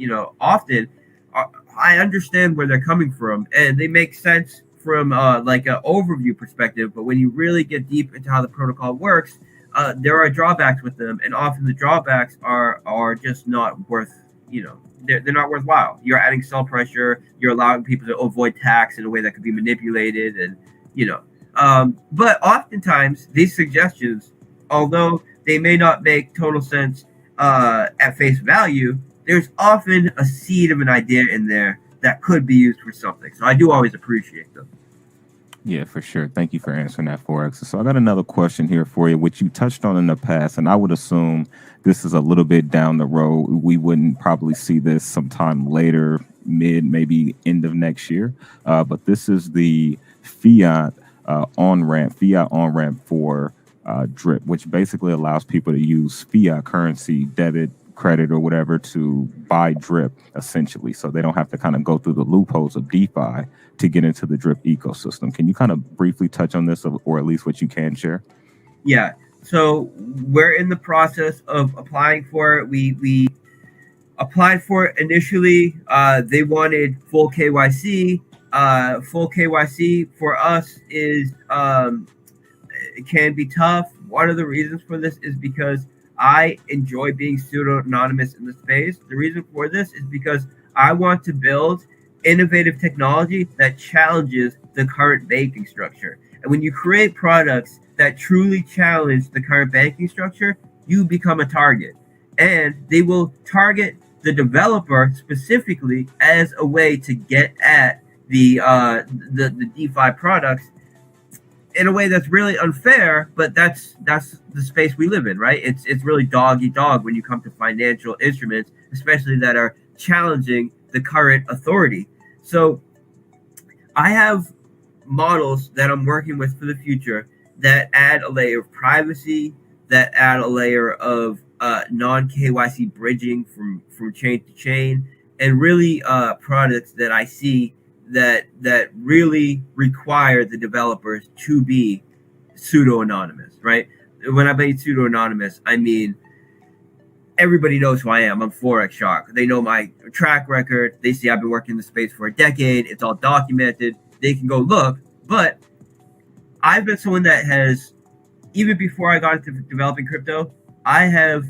often. I understand where they're coming from, and they make sense from like an overview perspective. But when you really get deep into how the protocol works, there are drawbacks with them, and often the drawbacks are just not worth they're not worthwhile. You're adding sell pressure. You're allowing people to avoid tax in a way that could be manipulated, and but oftentimes these suggestions, although they may not make total sense at face value, there's often a seed of an idea in there that could be used for something. So I do always appreciate them. Yeah, for sure. Thank you for answering that, Forex. So I got another question here for you, which you touched on in the past, and I would assume this is a little bit down the road. We wouldn't probably see this sometime later, maybe end of next year. But this is the Fiat on-ramp for drip, which basically allows people to use fiat currency, debit, credit, or whatever to buy drip, essentially, so they don't have to kind of go through the loopholes of DeFi to get into the drip ecosystem. Can you kind of briefly touch on this, or at least what you can share? Yeah. So we're in the process of applying for it. We applied for it initially. They wanted full KYC. Full KYC for us is it can be tough. One of the reasons for this is because I enjoy being pseudo-anonymous in the space. The reason for this is because I want to build innovative technology that challenges the current banking structure. And when you create products that truly challenge the current banking structure, you become a target. And they will target the developer specifically as a way to get at the DeFi products in a way that's really unfair, but that's the space we live in, right? It's really dog eat dog when you come to financial instruments, especially that are challenging the current authority. So I have models that I'm working with for the future that add a layer of privacy, that add a layer of non-KYC bridging from chain to chain, and really products that I see that really require the developers to be pseudo-anonymous, right? When I mean pseudo-anonymous, I mean everybody knows who I am. I'm Forex Shark. They know my track record. They see I've been working in the space for a decade. It's all documented. They can go look. But I've been someone that has, even before I got into developing crypto, I have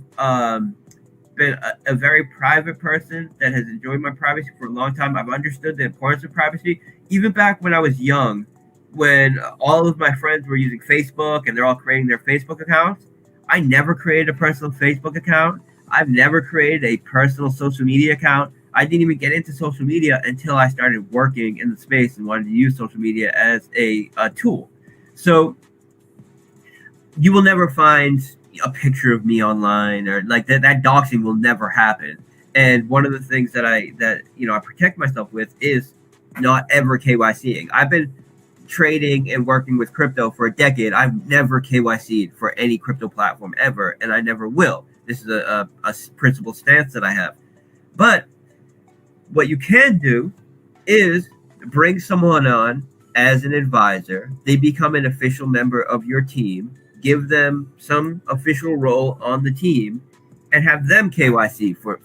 been a very private person that has enjoyed my privacy for a long time. I've understood the importance of privacy. Even back when I was young, when all of my friends were using Facebook and they're all creating their Facebook accounts, I never created a personal Facebook account. I've never created a personal social media account. I didn't even get into social media until I started working in the space and wanted to use social media as a tool. So you will never find a picture of me online, or like that doxing will never happen. And one of the things that I protect myself with is not ever KYCing. I've been trading and working with crypto for a decade. I've never KYC'd for any crypto platform ever, and I never will. This is a principled stance that I have. But what you can do is bring someone on as an advisor. They become an official member of your team. Give them some official role on the team, and have them KYC for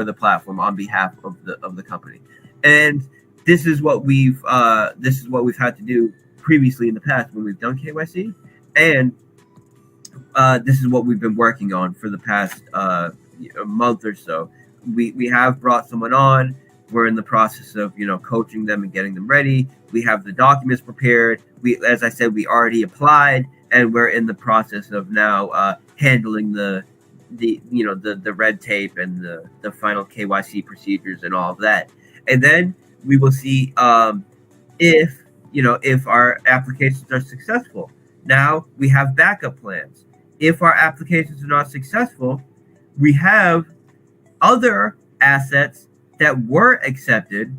the platform on behalf of the company. And this is what we've had to do previously in the past when we've done KYC, and this is what we've been working on for the past month or so. We have brought someone on. We're in the process of coaching them and getting them ready. We have the documents prepared. As I said, we already applied, and we're in the process of now handling the red tape and the final KYC procedures and all of that. And then we will see if our applications are successful. Now we have backup plans. If our applications are not successful, we have other assets that were accepted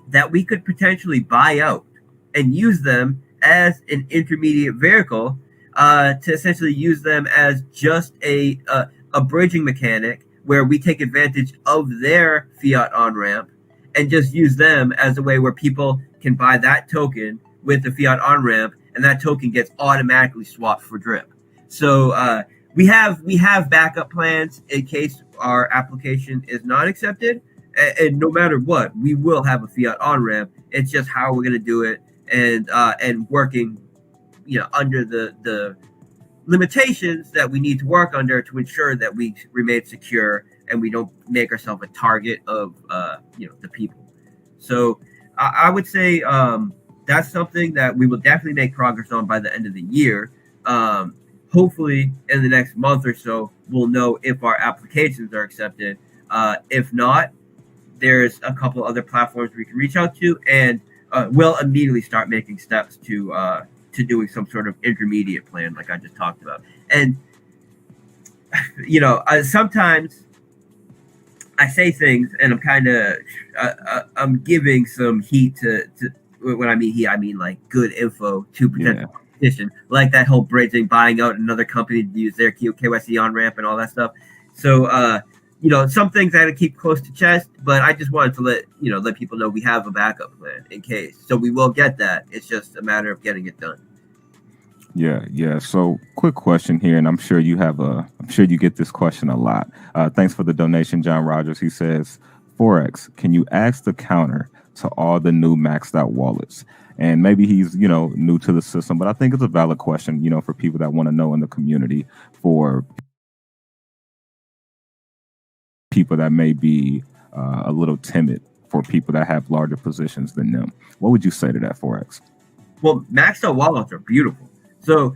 that we could potentially buy out and use them as an intermediate vehicle to essentially use them as just a bridging mechanic where we take advantage of their fiat on ramp and just use them as a way where people can buy that token with the fiat on ramp, and that token gets automatically swapped for drip. So we have backup plans in case our application is not accepted, and no matter what, we will have a fiat on ramp. It's just how we're going to do it, and working, under the limitations that we need to work under to ensure that we remain secure and we don't make ourselves a target of the people. So I would say that's something that we will definitely make progress on by the end of the year. Hopefully in the next month or so, we'll know if our applications are accepted. If not, there's a couple other platforms we can reach out to, and we'll immediately start making steps to doing some sort of intermediate plan like I just talked about. And sometimes I say things and I'm kind of I'm giving some heat to when I mean heat, I mean like good info to potential competition, like that whole bridging, buying out another company to use their KYC on ramp and all that stuff. So some things I had to keep close to chest, but I just wanted to let people know we have a backup plan in case. So we will get that. It's just a matter of getting it done. Yeah. So quick question here, and I'm sure you get this question a lot. Thanks for the donation, John Rogers. He says, Forex, can you ask the counter to all the new maxed out wallets? And maybe he's, new to the system, but I think it's a valid question, for people that want to know in the community, for people that may be a little timid, for people that have larger positions than them. What would you say to that, Forex? Well, maxed out wallets are beautiful. So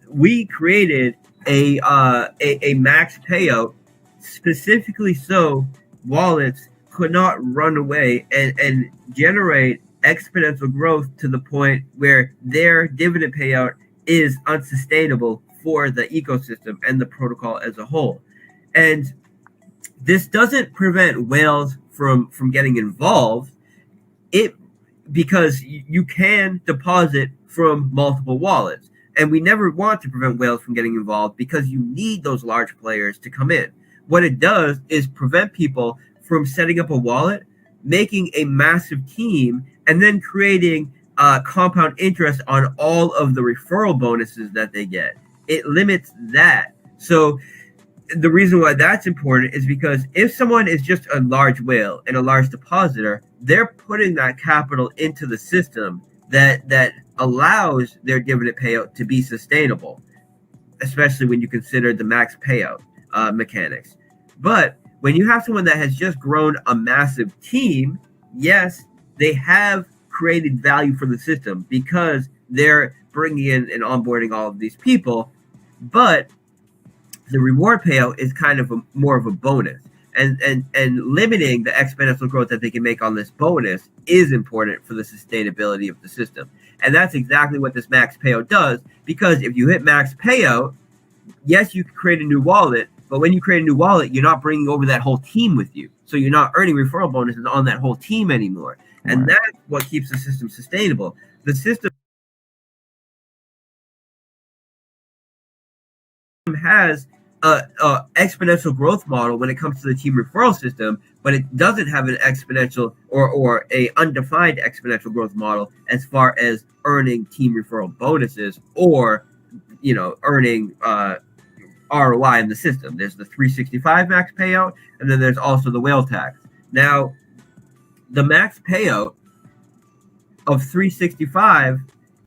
we created a max payout specifically so wallets could not run away and generate exponential growth to the point where their dividend payout is unsustainable for the ecosystem and the protocol as a whole. And this doesn't prevent whales from getting involved, because you can deposit from multiple wallets. And we never want to prevent whales from getting involved because you need those large players to come in. What it does is prevent people from setting up a wallet, making a massive team, and then creating compound interest on all of the referral bonuses that they get. It limits that. So the reason why that's important is because if someone is just a large whale and a large depositor, they're putting that capital into the system that allows their dividend payout to be sustainable, especially when you consider the max payout mechanics. But when you have someone that has just grown a massive team, yes, they have created value for the system because they're bringing in and onboarding all of these people, but the reward payout is kind of more of a bonus. And limiting the exponential growth that they can make on this bonus is important for the sustainability of the system. And that's exactly what this max payout does, because if you hit max payout, yes, you can create a new wallet, but when you create a new wallet, you're not bringing over that whole team with you. So you're not earning referral bonuses on that whole team anymore. And that's what keeps the system sustainable. The system has a exponential growth model when it comes to the team referral system, but it doesn't have an exponential or a undefined exponential growth model as far as earning team referral bonuses or earning ROI in the system. There's the 365 max payout, and then there's also the whale tax. Now, the max payout of 365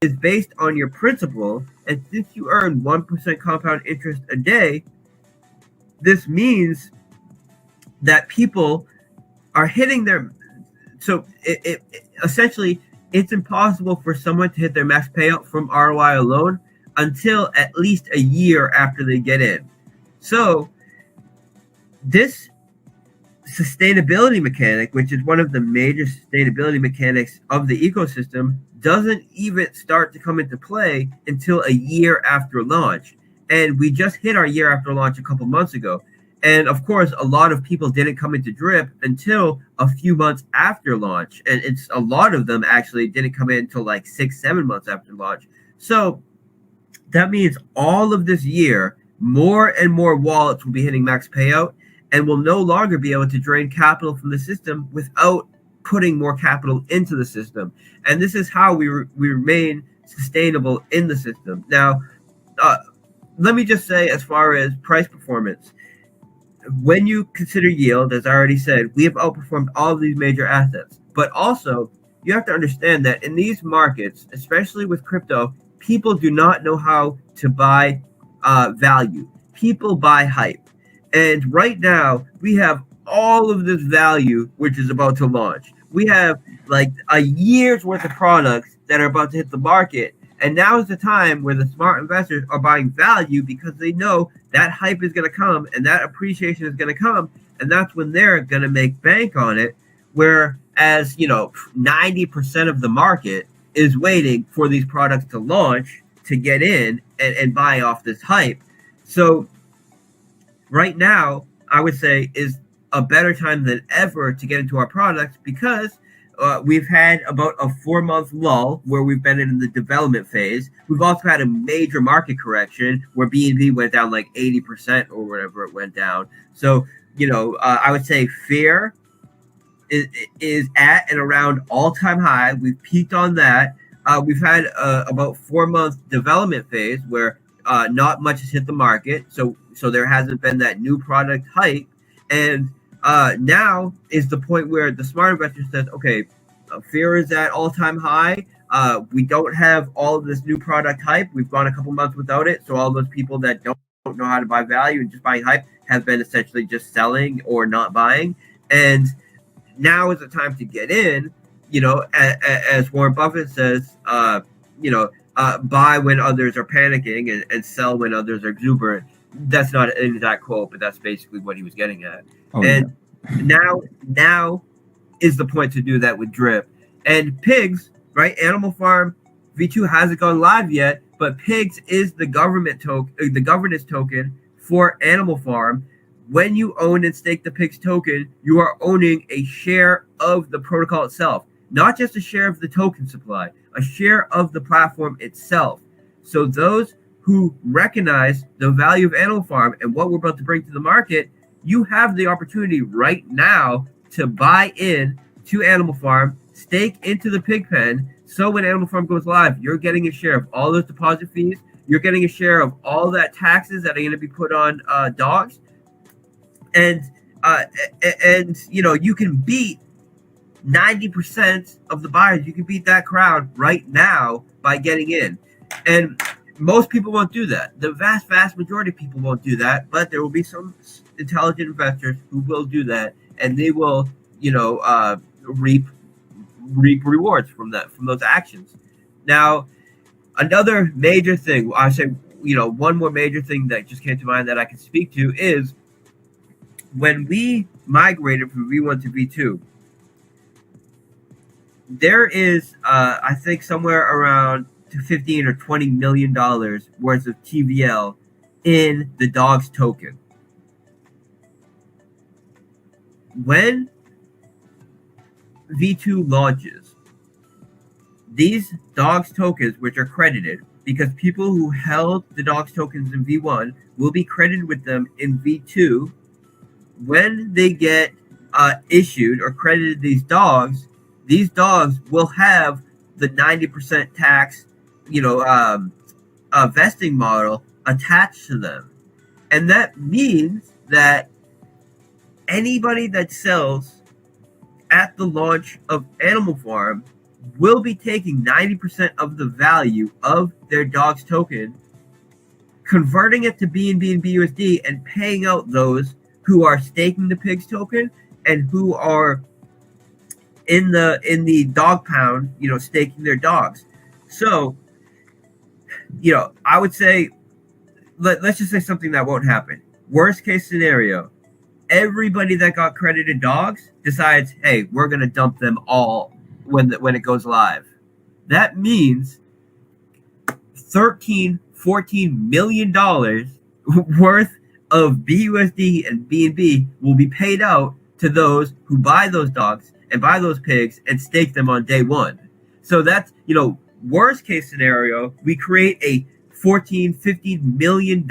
is based on your principal, and since you earn 1% compound interest a day, this means that people are hitting their. So it essentially, it's impossible for someone to hit their max payout from ROI alone until at least a year after they get in. So this sustainability mechanic, which is one of the major sustainability mechanics of the ecosystem, doesn't even start to come into play until a year after launch. And we just hit our year after launch a couple months ago. And of course, a lot of people didn't come into Drip until a few months after launch. And a lot of them actually didn't come in until like 6-7 months after launch. So that means all of this year, more and more wallets will be hitting max payout and will no longer be able to drain capital from the system without putting more capital into the system. And this is how we remain sustainable in the system. Now, let me just say, as far as price performance, when you consider yield, as I already said, we have outperformed all of these major assets. But also, you have to understand that in these markets, especially with crypto, people do not know how to buy value. People buy hype. And right now, we have all of this value which is about to launch. We have like a year's worth of products that are about to hit the market. And now is the time where the smart investors are buying value because they know that hype is going to come and that appreciation is going to come. And that's when they're going to make bank on it. Whereas, 90% of the market is waiting for these products to launch to get in and buy off this hype. So right now, I would say is a better time than ever to get into our products because we've had about a 4-month lull where we've been in the development phase. We've also had a major market correction where BNB went down like 80% or whatever it went down. So, I would say fear is at and around all-time high. We've peaked on that. We've had about 4-month development phase where not much has hit the market. So there hasn't been that new product hype. And now is the point where the smart investor says, okay, fear is at all-time high. We don't have all of this new product hype. We've gone a couple months without it. So all those people that don't know how to buy value and just buying hype have been essentially just selling or not buying. And now is the time to get in, as Warren Buffett says, buy when others are panicking and sell when others are exuberant. That's not an exact quote, but that's basically what he was getting at. Now is the point to do that with Drip. And Pigs, right? Animal Farm V2 hasn't gone live yet, but Pigs is the governance token for Animal Farm. When you own and stake the Pigs token, you are owning a share of the protocol itself, not just a share of the token supply, a share of the platform itself. So those who recognize the value of Animal Farm and what we're about to bring to the market, you have the opportunity right now to buy in to Animal Farm, stake into the pig pen. So when Animal Farm goes live, you're getting a share of all those deposit fees. You're getting a share of all that taxes that are going to be put on dogs. And you can beat 90% of the buyers. You can beat that crowd right now by getting in. And most people won't do that. The vast majority of people won't do that, but there will be some intelligent investors who will do that, and they will, reap rewards from those actions. Now, another major thing, I say, one more major thing that just came to mind that I can speak to is when we migrated from V1 to V2, there is, I think, somewhere around $15 or $20 million worth of TVL in the dogs token. When V2 launches, these dogs tokens, which are credited, because people who held the dogs tokens in V1 will be credited with them in V2. When they get issued or credited these dogs will have the 90% tax, vesting model attached to them. And that means that anybody that sells at the launch of Animal Farm will be taking 90% of the value of their dogs token, converting it to BNB and BUSD, and paying out those who are staking the pigs token and who are in the dog pound, staking their dogs. So, I would say, let's just say something that won't happen. Worst case scenario, everybody that got credited dogs decides, hey, we're going to dump them all when it goes live. That means $13-14 million worth of BUSD and BNB will be paid out to those who buy those dogs and buy those pigs and stake them on day one. So that's, worst case scenario, we create a $14-15 million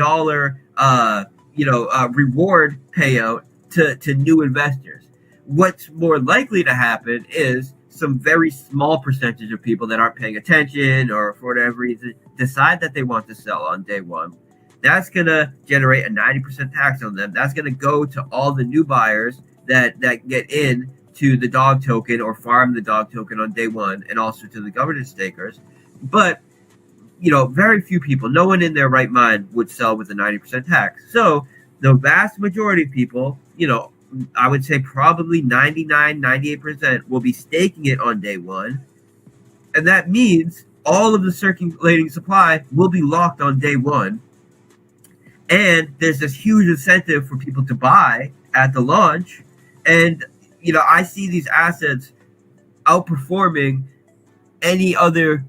reward payout to new investors. What's more likely to happen is some very small percentage of people that aren't paying attention or for whatever reason decide that they want to sell on day one. That's going to generate a 90% tax on them. That's going to go to all the new buyers that get in to the dog token or farm the dog token on day one, and also to the governance stakers. But, very few people, no one in their right mind would sell with a 90% tax. So the vast majority of people, I would say probably 98% will be staking it on day one. And that means all of the circulating supply will be locked on day one. And there's this huge incentive for people to buy at the launch. And, I see these assets outperforming any other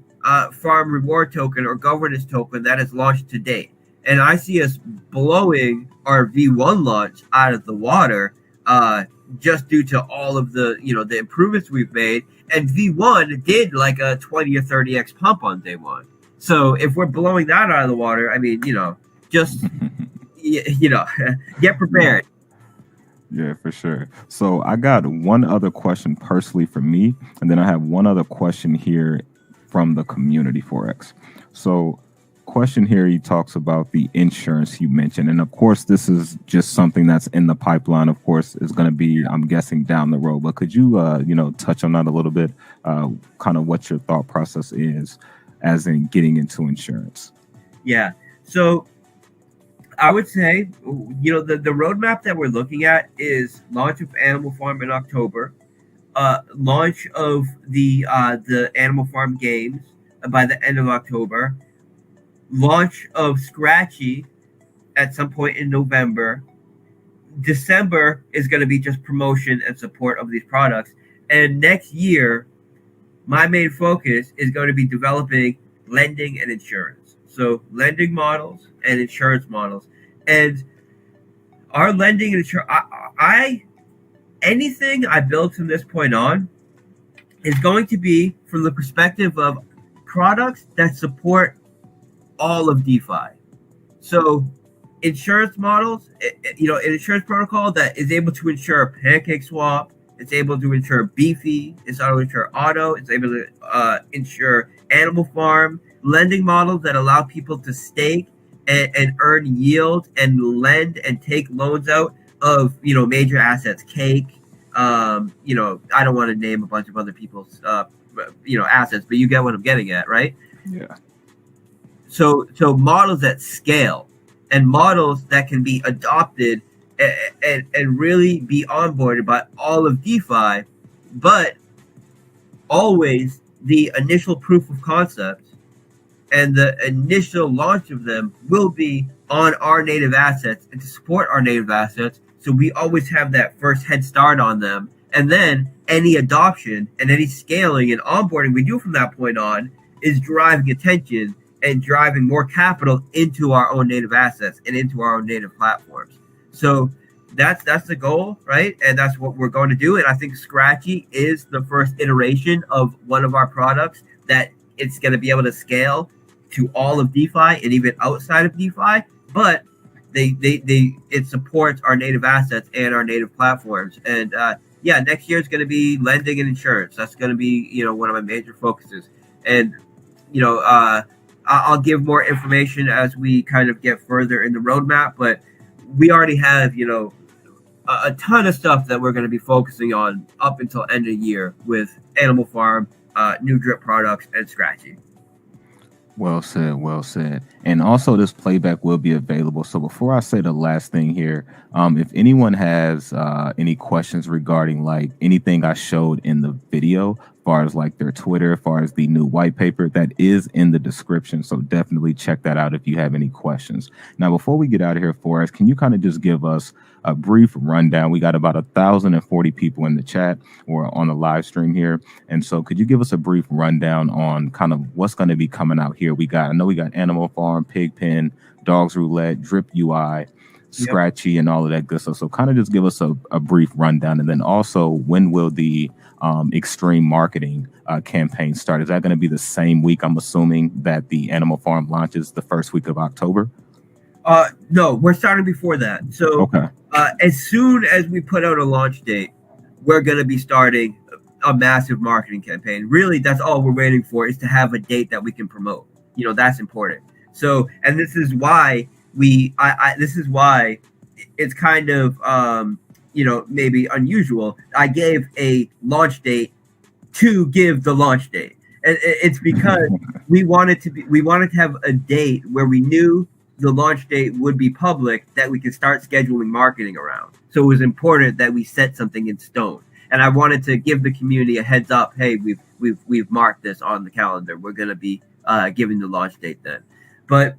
farm reward token or governance token that is launched to date. And I see us blowing our V1 launch out of the water just due to all of the, the improvements we've made. And V1 did like a 20 or 30x pump on day one. So if we're blowing that out of the water, I mean, just, get prepared. Yeah, for sure. So I got one other question personally for me, and then I have one other question here from the community Forex. So question here, he talks about the insurance you mentioned. And of course, this is just something that's in the pipeline. Of course, is going to be, I'm guessing, down the road. But could you, touch on that a little bit, kind of what your thought process is as in getting into insurance? Yeah. So I would say, the roadmap that we're looking at is launch of Animal Farm in October, launch of the Animal Farm games by the end of October, launch of Scratchy at some point in November. December is going to be just promotion and support of these products. And next year, my main focus is going to be developing lending and insurance. So lending models and insurance models. And our lending and insurance, anything I build from this point on is going to be from the perspective of products that support all of DeFi. So insurance models, an insurance protocol that is able to insure PancakeSwap, it's able to insure Beefy, it's able to insure Auto, it's able to insure Animal Farm, lending models that allow people to stake and earn yield and lend and take loans out of, major assets, Cake, I don't want to name a bunch of other people's, assets, but you get what I'm getting at, right? Yeah. So models that scale and models that can be adopted and really be onboarded by all of DeFi, but always the initial proof of concept and the initial launch of them will be on our native assets and to support our native assets. So we always have that first head start on them. And then any adoption and any scaling and onboarding we do from that point on is driving attention and driving more capital into our own native assets and into our own native platforms. So that's the goal, right? And that's what we're going to do. And I think Scratchy is the first iteration of one of our products that it's going to be able to scale to all of DeFi and even outside of DeFi, but it supports our native assets and our native platforms. And next year is going to be lending and insurance. That's going to be one of my major focuses. And I'll give more information as we kind of get further in the roadmap, but we already have a ton of stuff that we're going to be focusing on up until end of year with Animal Farm, new drip products, and Scratchy. Well said, well said. And also this playback will be available. So before I say the last thing here, if anyone has any questions regarding like anything I showed in the video, as far as like their Twitter, as far as the new white paper, that is in the description. So definitely check that out if you have any questions. Now, before we get out of here, Forrest, can you kind of just give us a brief rundown? We got about 1,040 people in the chat or on the live stream here. And so could you give us a brief rundown on kind of what's going to be coming out here? I know we got Animal Farm, Pigpen, Dogs Roulette, Drip UI. Scratchy, and all of that good stuff. So kind of just give us a brief rundown, and then also when will the extreme marketing campaign start? Is that going to be the same week, I'm assuming, that the Animal Farm launches, the first week of October? No, we're starting before that. So okay. As soon as we put out a launch date, we're going to be starting a massive marketing campaign. Really, that's all we're waiting for, is to have a date that we can promote. That's important. So, and this is why this is why it's kind of, maybe unusual. I gave a launch date to give the launch date. And it's because we wanted to have a date where we knew the launch date would be public, that we could start scheduling marketing around. So it was important that we set something in stone. And I wanted to give the community a heads up. Hey, we've marked this on the calendar. We're going to be giving the launch date then. But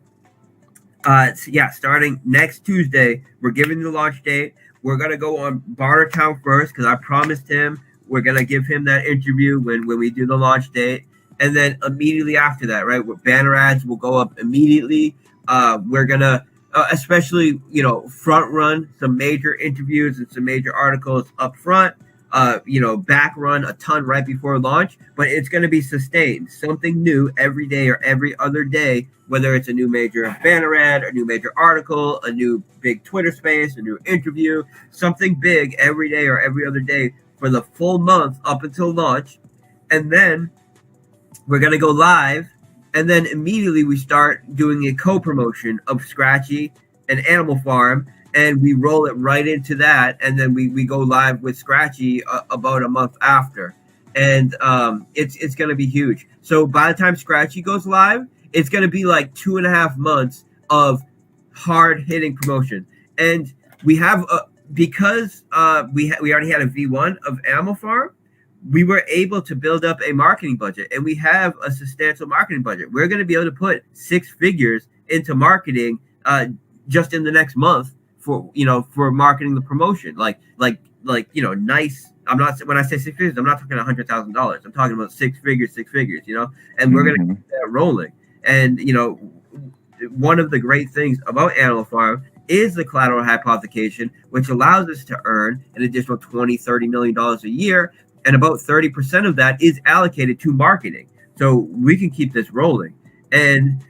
starting next Tuesday, we're giving the launch date. We're going to go on Bartertown first, because I promised him we're going to give him that interview when we do the launch date. And then immediately after that, right, banner ads will go up immediately. We're going to especially, front run some major interviews and some major articles up front, back run a ton right before launch, but it's going to be sustained. Something new every day or every other day, whether it's a new major banner ad, a new major article, a new big Twitter space, a new interview, something big every day or every other day for the full month up until launch. And then we're going to go live. And then immediately we start doing a co-promotion of Scratchy and Animal Farm, and we roll it right into that. And then we go live with Scratchy about a month after. And it's going to be huge. So by the time Scratchy goes live, it's going to be like 2.5 months of hard hitting promotion. And we have, because we already had a V1 of Animal Farm, we were able to build up a marketing budget, and we have a substantial marketing budget. We're going to be able to put 6 figures into marketing just in the next month for marketing the promotion. Like nice. I'm not, when I say 6 figures, I'm not talking $100,000. I'm talking about 6 figures, and we're going to keep that rolling. And one of the great things about Animal Farm is the collateral hypothecation, which allows us to earn an additional $20-30 million a year. And about 30% of that is allocated to marketing. So we can keep this rolling. And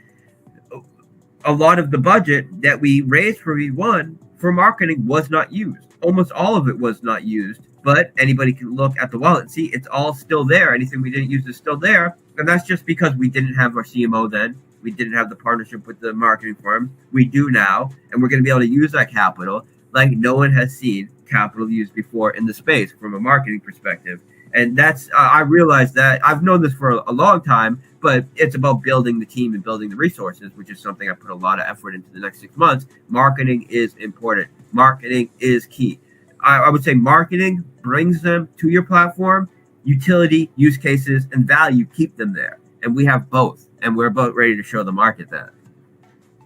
a lot of the budget that we raised for V1 for marketing was not used. Almost all of it was not used. But anybody can look at the wallet and see it's all still there. Anything we didn't use is still there. And that's just because we didn't have our CMO then. We didn't have the partnership with the marketing firm. We do now. And we're going to be able to use that capital like no one has seen capital used before in the space from a marketing perspective. And that's, I realized that I've known this for a long time, but it's about building the team and building the resources, which is something I put a lot of effort into the next 6 months. Marketing is important. Marketing is key. I would say marketing brings them to your platform. Utility, use cases, and value keep them there. And we have both. And we're about ready to show the market that.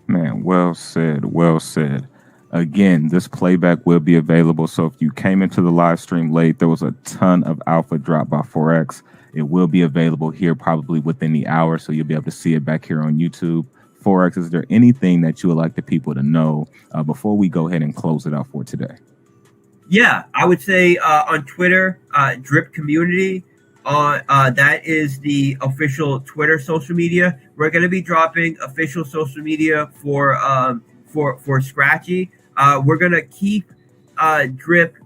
Man, well said. Well said. Again, this playback will be available. So if you came into the live stream late, there was a ton of alpha drop by Forex. It will be available here probably within the hour. So you'll be able to see it back here on YouTube. Forex, is there anything that you would like the people to know before we go ahead and close it out for today? Yeah, I would say on Twitter, drip.community. That is the official Twitter social media. We're going to be dropping official social media for Scratchy. We're going to keep Drip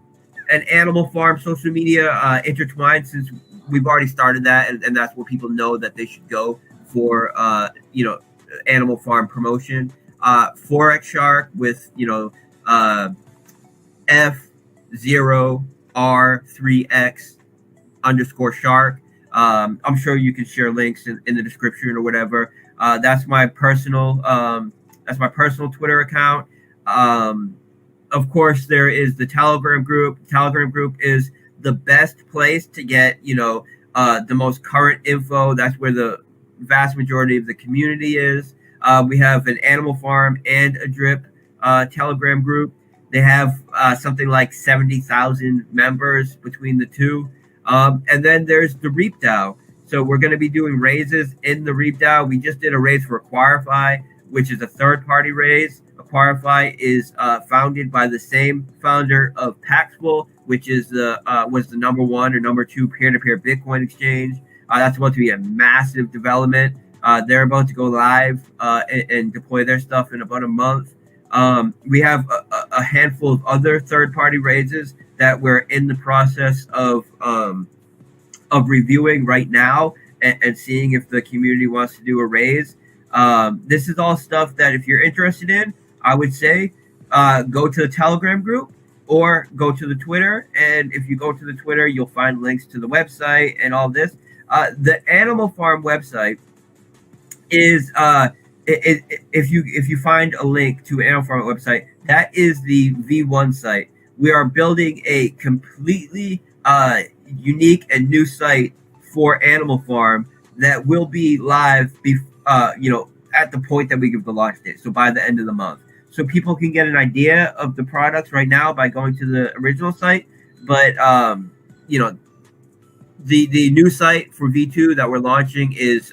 and Animal Farm social media intertwined, since we've already started that, and that's where people know that they should go for Animal Farm promotion. Forex Shark with F0R3X_Shark. I'm sure you can share links in the description or whatever. That's my personal Twitter account. Of course, there is the Telegram group. Telegram group is the best place to get, the most current info. That's where the vast majority of the community is. We have an Animal Farm and a Drip Telegram group. They have something like 70,000 members between the two. And then there's the Reap DAO. So we're going to be doing raises in the Reap DAO. We just did a raise for Acquirify, which is a third-party raise. Parify is founded by the same founder of Paxful, which is was the number 1 or number 2 peer-to-peer Bitcoin exchange. That's about to be a massive development. They're about to go live and deploy their stuff in about a month. We have a handful of other third-party raises that we're in the process of reviewing right now and seeing if the community wants to do a raise. This is all stuff that if you're interested in, I would say go to the Telegram group or go to the Twitter. And if you go to the Twitter, you'll find links to the website and all this. The Animal Farm website is if you find a link to Animal Farm website, that is the V1 site. We are building a completely unique and new site for Animal Farm that will be live at the point that we give the launch date, so by the end of the month, so people can get an idea of the products right now by going to the original site. But the new site for V2 that we're launching is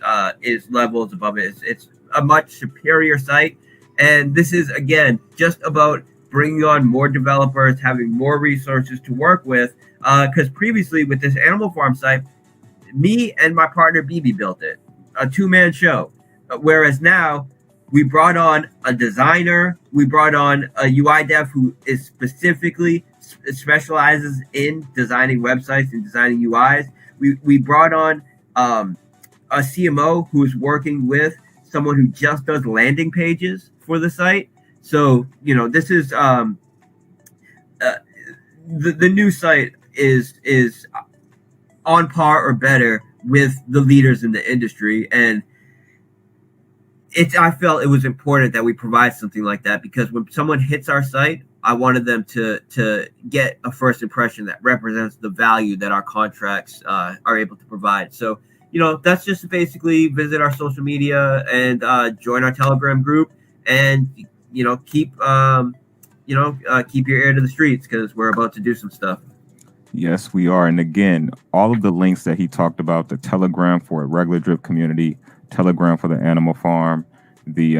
levels above it. It's a much superior site, and this is again just about bringing on more developers, having more resources to work with. Because previously with this Animal Farm site, me and my partner BB built it, a 2-man show. Whereas now we brought on a designer, we brought on a UI dev who is specifically specializes in designing websites and designing UIs. We brought on a CMO who is working with someone who just does landing pages for the site. So, this is the new site is on par or better with the leaders in the industry. And I felt it was important that we provide something like that, because when someone hits our site, I wanted them to get a first impression that represents the value that our contracts are able to provide. So, that's just basically visit our social media and join our Telegram group, and keep your ear to the streets, because we're about to do some stuff. Yes, we are. And again, all of the links that he talked about, the Telegram for a regular drip community, Telegram for the Animal Farm, the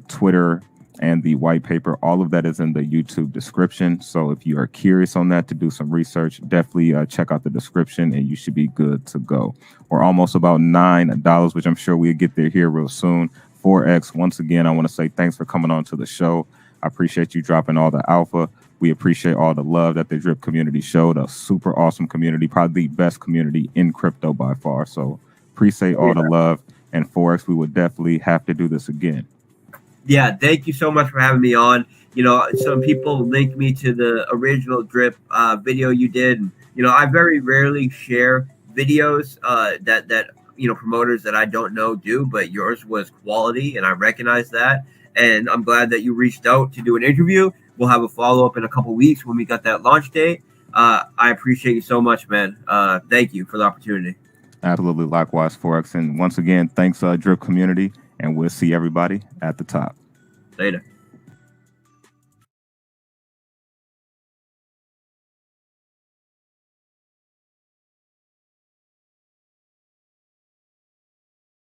Twitter, and the white paper, all of that is in the YouTube description. So if you are curious on that to do some research, definitely check out the description and you should be good to go. We're almost about $9, which I'm sure we'll get there here real soon. Forex, once again, I want to say thanks for coming on to the show. I appreciate you dropping all the alpha. We appreciate all the love that the drip community showed. A super awesome community, probably the best community in crypto by far. So appreciate all the love. And Forex, we would definitely have to do this again. Yeah, thank you so much for having me on. Some people linked me to the original drip video you did. And, I very rarely share videos that promoters that I don't know do, but yours was quality, and I recognize that. And I'm glad that you reached out to do an interview. We'll have a follow-up in a couple weeks when we got that launch date. I appreciate you so much, man. Thank you for the opportunity. Absolutely. Likewise, Forex. And once again, thanks, drip community. And we'll see everybody at the top. Later.